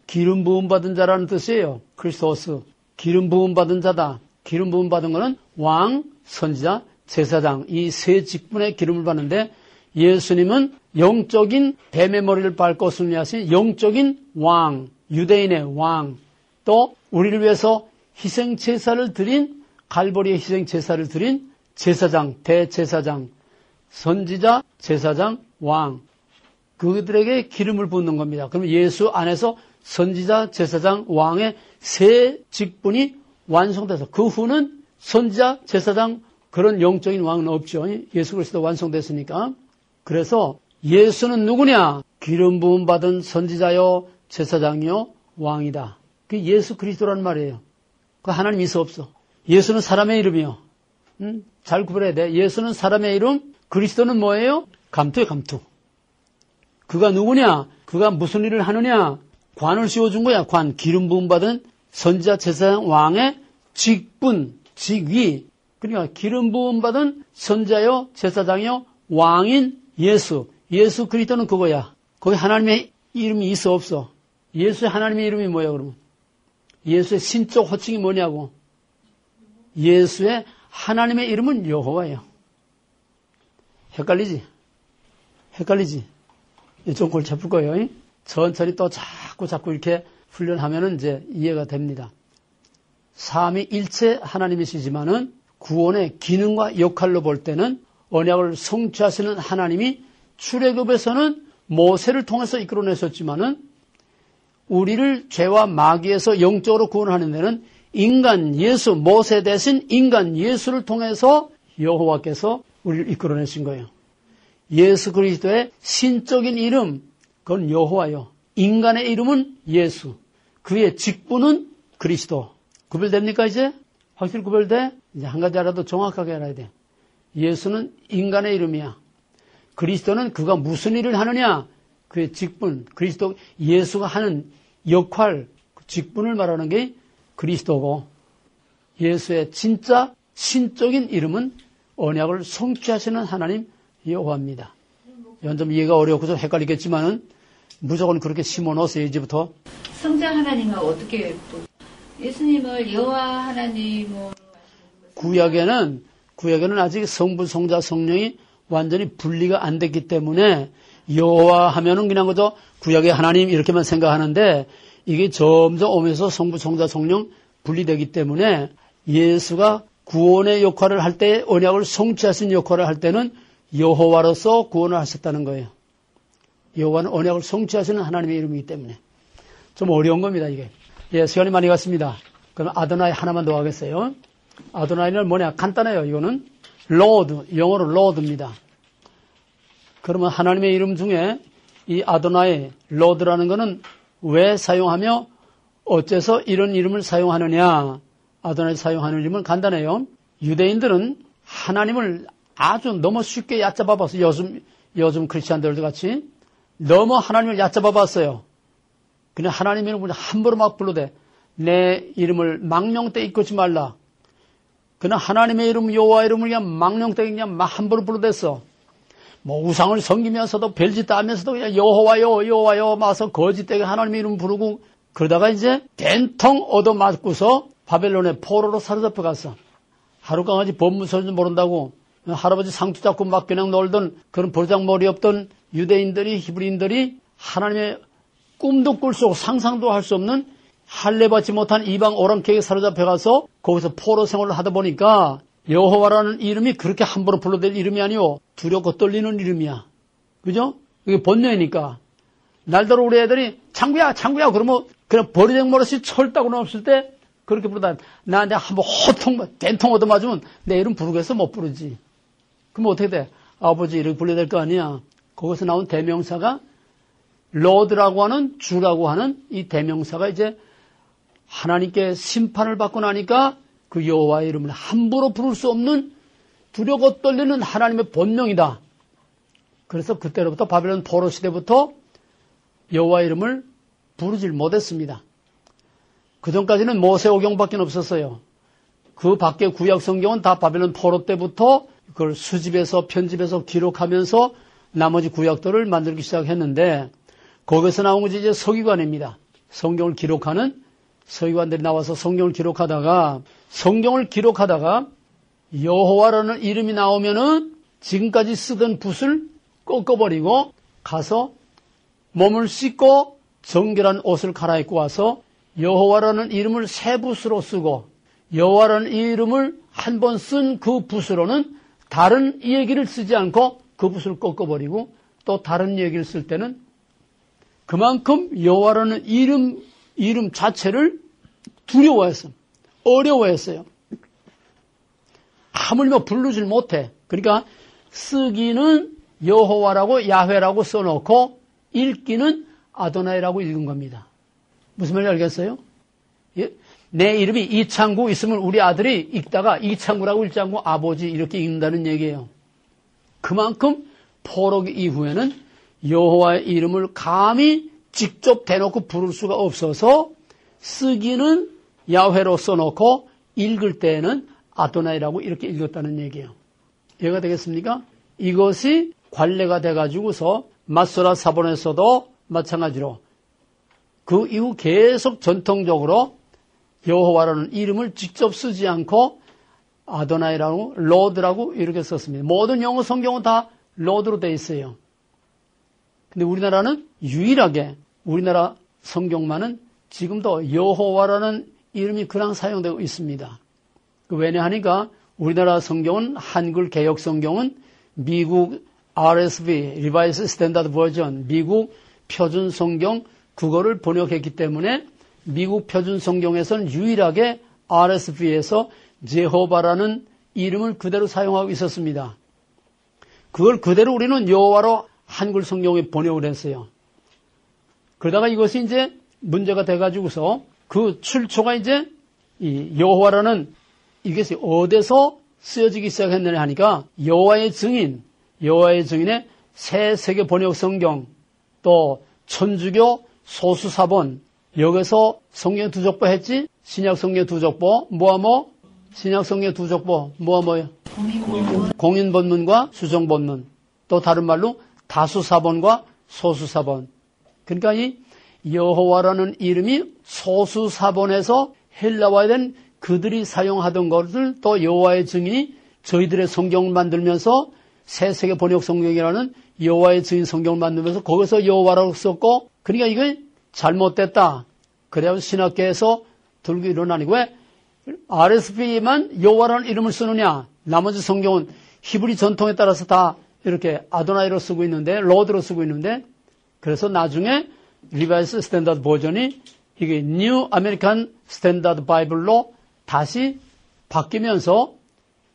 Speaker 1: 기름 부음 받은 자라는 뜻이에요. 크리스토스. 기름 부음 받은 자다. 기름 부음 받은 거는 왕, 선지자, 제사장 이 세 직분의 기름을 받는데 예수님은 영적인 뱀의 머리를 밟고 승리하신 영적인 왕, 유대인의 왕, 또 우리를 위해서 희생 제사를 드린 갈보리의 희생 제사를 드린 제사장, 대제사장, 선지자, 제사장, 왕 그들에게 기름을 붓는 겁니다. 그럼 예수 안에서 선지자, 제사장, 왕의 세 직분이 완성돼서 그 후는 선지자, 제사장 그런 영적인 왕은 없죠. 예수 그리스도 완성됐으니까. 그래서 예수는 누구냐? 기름 부음 받은 선지자요, 제사장이요, 왕이다. 그게 예수 그리스도라는 말이에요. 그 하나님 있어 없어. 예수는 사람의 이름이요. 잘 구별해야 돼. 예수는 사람의 이름, 그리스도는 뭐예요? 감투예요, 감투. 그가 누구냐? 그가 무슨 일을 하느냐? 관을 씌워준 거야. 관, 기름 부음 받은 선지자, 제사장, 왕의 직분, 직위. 그러니까 기름 부음 받은 선지자요, 제사장이요, 왕인 예수. 예수 그리스도는 그거야. 거기 하나님의 이름이 있어 없어. 예수의 하나님의 이름이 뭐야 그러면? 예수의 신적 호칭이 뭐냐고. 예수의 하나님의 이름은 여호와예요. 헷갈리지? 헷갈리지? 좀 골치 아플 거예요. 천천히 또 자꾸 이렇게 훈련하면은 이제 이해가 됩니다. 삼위일체 하나님이시지만은 구원의 기능과 역할로 볼 때는 언약을 성취하시는 하나님이 출애굽에서는 모세를 통해서 이끌어내셨지만은 우리를 죄와 마귀에서 영적으로 구원하는 데는 인간 예수, 모세 대신 인간 예수를 통해서 여호와께서 우리를 이끌어내신 거예요. 예수 그리스도의 신적인 이름, 그건 여호와요. 인간의 이름은 예수. 그의 직분은 그리스도. 구별됩니까 이제? 확실히 구별돼? 이제 한 가지 알아도 정확하게 알아야 돼. 예수는 인간의 이름이야. 그리스도는 그가 무슨 일을 하느냐? 그의 직분, 그리스도, 예수가 하는 역할, 직분을 말하는 게 그리스도고 예수의 진짜 신적인 이름은 언약을 성취하시는 하나님 여호와입니다. 이건 좀 이해가 어렵고 좀 헷갈리겠지만은 무조건 그렇게 심어놓으세요, 이제부터.
Speaker 2: 성자 하나님은 어떻게 또 예수님을 여호와 하나님으로
Speaker 1: 구약에는 아직 성부, 성자, 성령이 완전히 분리가 안 됐기 때문에 여호와 하면은 그냥 그저 구약의 하나님 이렇게만 생각하는데 이게 점점 오면서 성부, 성자, 성령 분리되기 때문에 예수가 구원의 역할을 할 때 언약을 성취하신 역할을 할 때는 여호와로서 구원을 하셨다는 거예요. 여호와는 언약을 성취하시는 하나님의 이름이기 때문에 좀 어려운 겁니다 이게. 예, 시간이 많이 갔습니다. 그럼 아도나이 하나만 더 하겠어요. 아도나이는 뭐냐? 간단해요. 이거는 로드, 영어로 로드입니다. 그러면 하나님의 이름 중에 이 아도나이, 로드라는 거는 왜 사용하며 어째서 이런 이름을 사용하느냐? 아도나이 사용하는 이름은 간단해요. 유대인들은 하나님을 아주 너무 쉽게 얕잡아봤어요. 요즘 크리스찬들 같이 너무 하나님을 얕잡아봤어요. 그냥 하나님 이름을 함부로 막 불러대. 내 이름을 망령되 잊고지 말라. 그냥 하나님의 이름, 여호와 이름을 그냥 망령되 그냥 막 함부로 불러댔어. 뭐 우상을 섬기면서도 별짓 다 하면서도 그냥 여호와요, 여호와요 마서 거짓되게 하나님의 이름 부르고 그러다가 이제 된통 얻어맞고서 바벨론의 포로로 사로잡혀 갔어. 하룻강아지 법무서도 모른다고 할아버지 상투 잡고 막 그냥 놀던 그런 보장머리 없던 유대인들이, 히브리인들이 하나님의 꿈도 꿀 수 없고 상상도 할 수 없는 할례받지 못한 이방 오랑캐에 사로잡혀 가서 거기서 포로 생활을 하다 보니까 여호와라는 이름이 그렇게 함부로 불러댈 이름이 아니오. 두렵고 떨리는 이름이야. 그죠? 이게 본능이니까. 날더러 우리 애들이 창구야 그러면 그냥 버리장머리씩 철다고는 없을 때 그렇게 부르다. 나한테 한번 된통 얻어맞으면 내 이름 부르겠어? 못 부르지. 그럼 어떻게 돼? 아버지 이렇게 불러야 될 거 아니야. 거기서 나온 대명사가 로드라고 하는 주라고 하는 이 대명사가 이제 하나님께 심판을 받고 나니까 그 여호와의 이름을 함부로 부를 수 없는 두려고 떨리는 하나님의 본명이다. 그래서 그때로부터 바벨론 포로 시대부터 여호와의 이름을 부르질 못했습니다. 그전까지는 모세오경밖에 없었어요. 그 밖에 구약 성경은 다 바벨론 포로 때부터 그걸 수집해서 편집해서 기록하면서 나머지 구약들을 만들기 시작했는데 거기서 나온 것이 이제 서기관입니다. 성경을 기록하는 서기관들이 나와서 성경을 기록하다가 여호와라는 이름이 나오면은 지금까지 쓰던 붓을 꺾어버리고 가서 몸을 씻고 정결한 옷을 갈아입고 와서 여호와라는 이름을 새 붓으로 쓰고 여호와라는 이름을 한 번 쓴 그 붓으로는 다른 얘기를 쓰지 않고 그 붓을 꺾어버리고 또 다른 얘기를 쓸 때는 그만큼 여호와라는 이름 자체를 두려워했어요. 어려워했어요. 하물며 부르질 못해. 그러니까 쓰기는 여호와라고 야훼라고 써놓고 읽기는 아도나이라고 읽은 겁니다. 무슨 말인지 알겠어요? 예? 내 이름이 이창구 있으면 우리 아들이 읽다가 이창구라고 읽지 않고 아버지 이렇게 읽는다는 얘기예요. 그만큼 포로기 이후에는 여호와의 이름을 감히 직접 대놓고 부를 수가 없어서 쓰기는 야훼로 써놓고 읽을 때에는 아도나이라고 이렇게 읽었다는 얘기예요. 이해가 되겠습니까? 이것이 관례가 돼가지고서 마소라 사본에서도 마찬가지로 그 이후 계속 전통적으로 여호와라는 이름을 직접 쓰지 않고 아도나이라고 로드라고 이렇게 썼습니다. 모든 영어 성경은 다 로드로 되어 있어요. 근데 우리나라는 유일하게 우리나라 성경만은 지금도 여호와라는 이름이 그냥 사용되고 있습니다. 왜냐하니까 우리나라 성경은 한글 개역 성경은 미국 RSV, Revised Standard Version, 미국 표준 성경 그거를 번역했기 때문에 미국 표준 성경에서는 유일하게 RSV에서 제호바라는 이름을 그대로 사용하고 있었습니다. 그걸 그대로 우리는 여호와로 한글 성경에 번역을 했어요. 그러다가 이것이 이제 문제가 돼가지고서 그 출처가 이제 이 여호와라는 이것이 어디서 쓰여지기 시작했느냐 하니까 여호와의 증인의 새 세계 번역 성경 또 천주교 소수사본 여기서 성경 두 족보 했지? 신약 성경 두 족보 신약 성경 두 족보 뭐요? 공인본문과 수정본문 또 다른 말로 다수사본과 소수사본. 그러니까 이 여호와라는 이름이 소수사본에서 헬라화에 된 그들이 사용하던 것을 또 여호와의 증인이 저희들의 성경을 만들면서 새 세계 번역 성경이라는 여호와의 증인 성경을 만들면서 거기서 여호와라고 썼고 그러니까 이게 잘못됐다. 그래야 신학계에서 들고 일어나니 왜 RSV만 여호와라는 이름을 쓰느냐. 나머지 성경은 히브리 전통에 따라서 다 이렇게 아도나이로 쓰고 있는데 로드로 쓰고 있는데 그래서 나중에 리바이스 스탠다드 버전이 이게 뉴 아메리칸 스탠다드 바이블로 다시 바뀌면서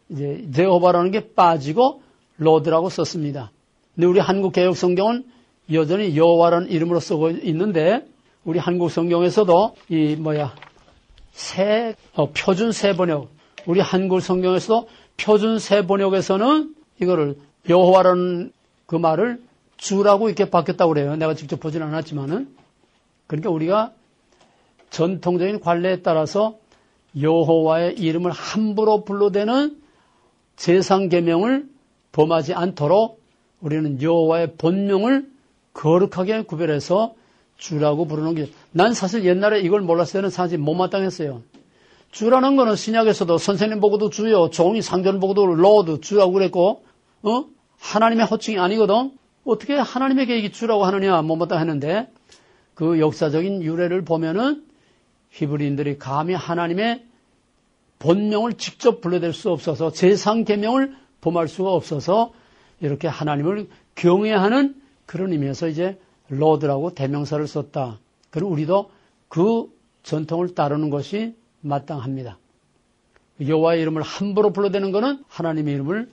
Speaker 1: 이제 제호바라는 게 빠지고 로드라고 썼습니다. 근데 우리 한국 개역 성경은 여전히 여호와라는 이름으로 쓰고 있는데 우리 한국 성경에서도 표준 새 번역 우리 한국 성경에서도 표준 새 번역에서는 이거를 여호와라는 그 말을 주라고 이렇게 바뀌었다고 그래요. 내가 직접 보지는 않았지만은 그러니까 우리가 전통적인 관례에 따라서 여호와의 이름을 함부로 불러대는 제상계명을 범하지 않도록 우리는 여호와의 본명을 거룩하게 구별해서 주라고 부르는 게 난 사실 옛날에 이걸 몰랐을 때는 사실 못마땅했어요. 주라는 거는 신약에서도 선생님 보고도 주요, 종이 상전 보고도 로드 주라고 그랬고 하나님의 호칭이 아니거든. 어떻게 하나님에게 이게 주라고 하느냐 못마땅했는데 그 역사적인 유래를 보면은 히브리인들이 감히 하나님의 본명을 직접 불러댈 수 없어서 제상계명을 범할 수가 없어서 이렇게 하나님을 경외하는 그런 의미에서 이제 로드라고 대명사를 썼다. 그리고 우리도 그 전통을 따르는 것이 마땅합니다. 여호와의 이름을 함부로 불러대는 것은 하나님의 이름을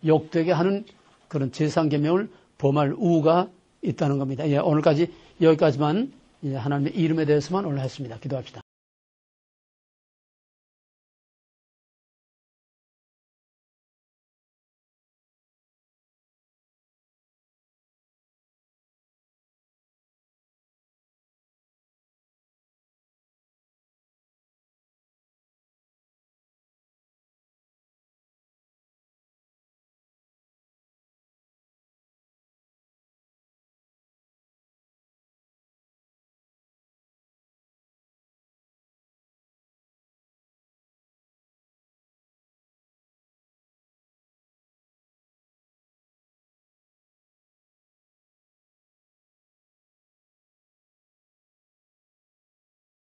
Speaker 1: 욕되게 하는 그런 제상계명을 범할 우가 있다는 겁니다. 오늘까지 여기까지만 하나님의 이름에 대해서만 오늘 했습니다. 기도합시다.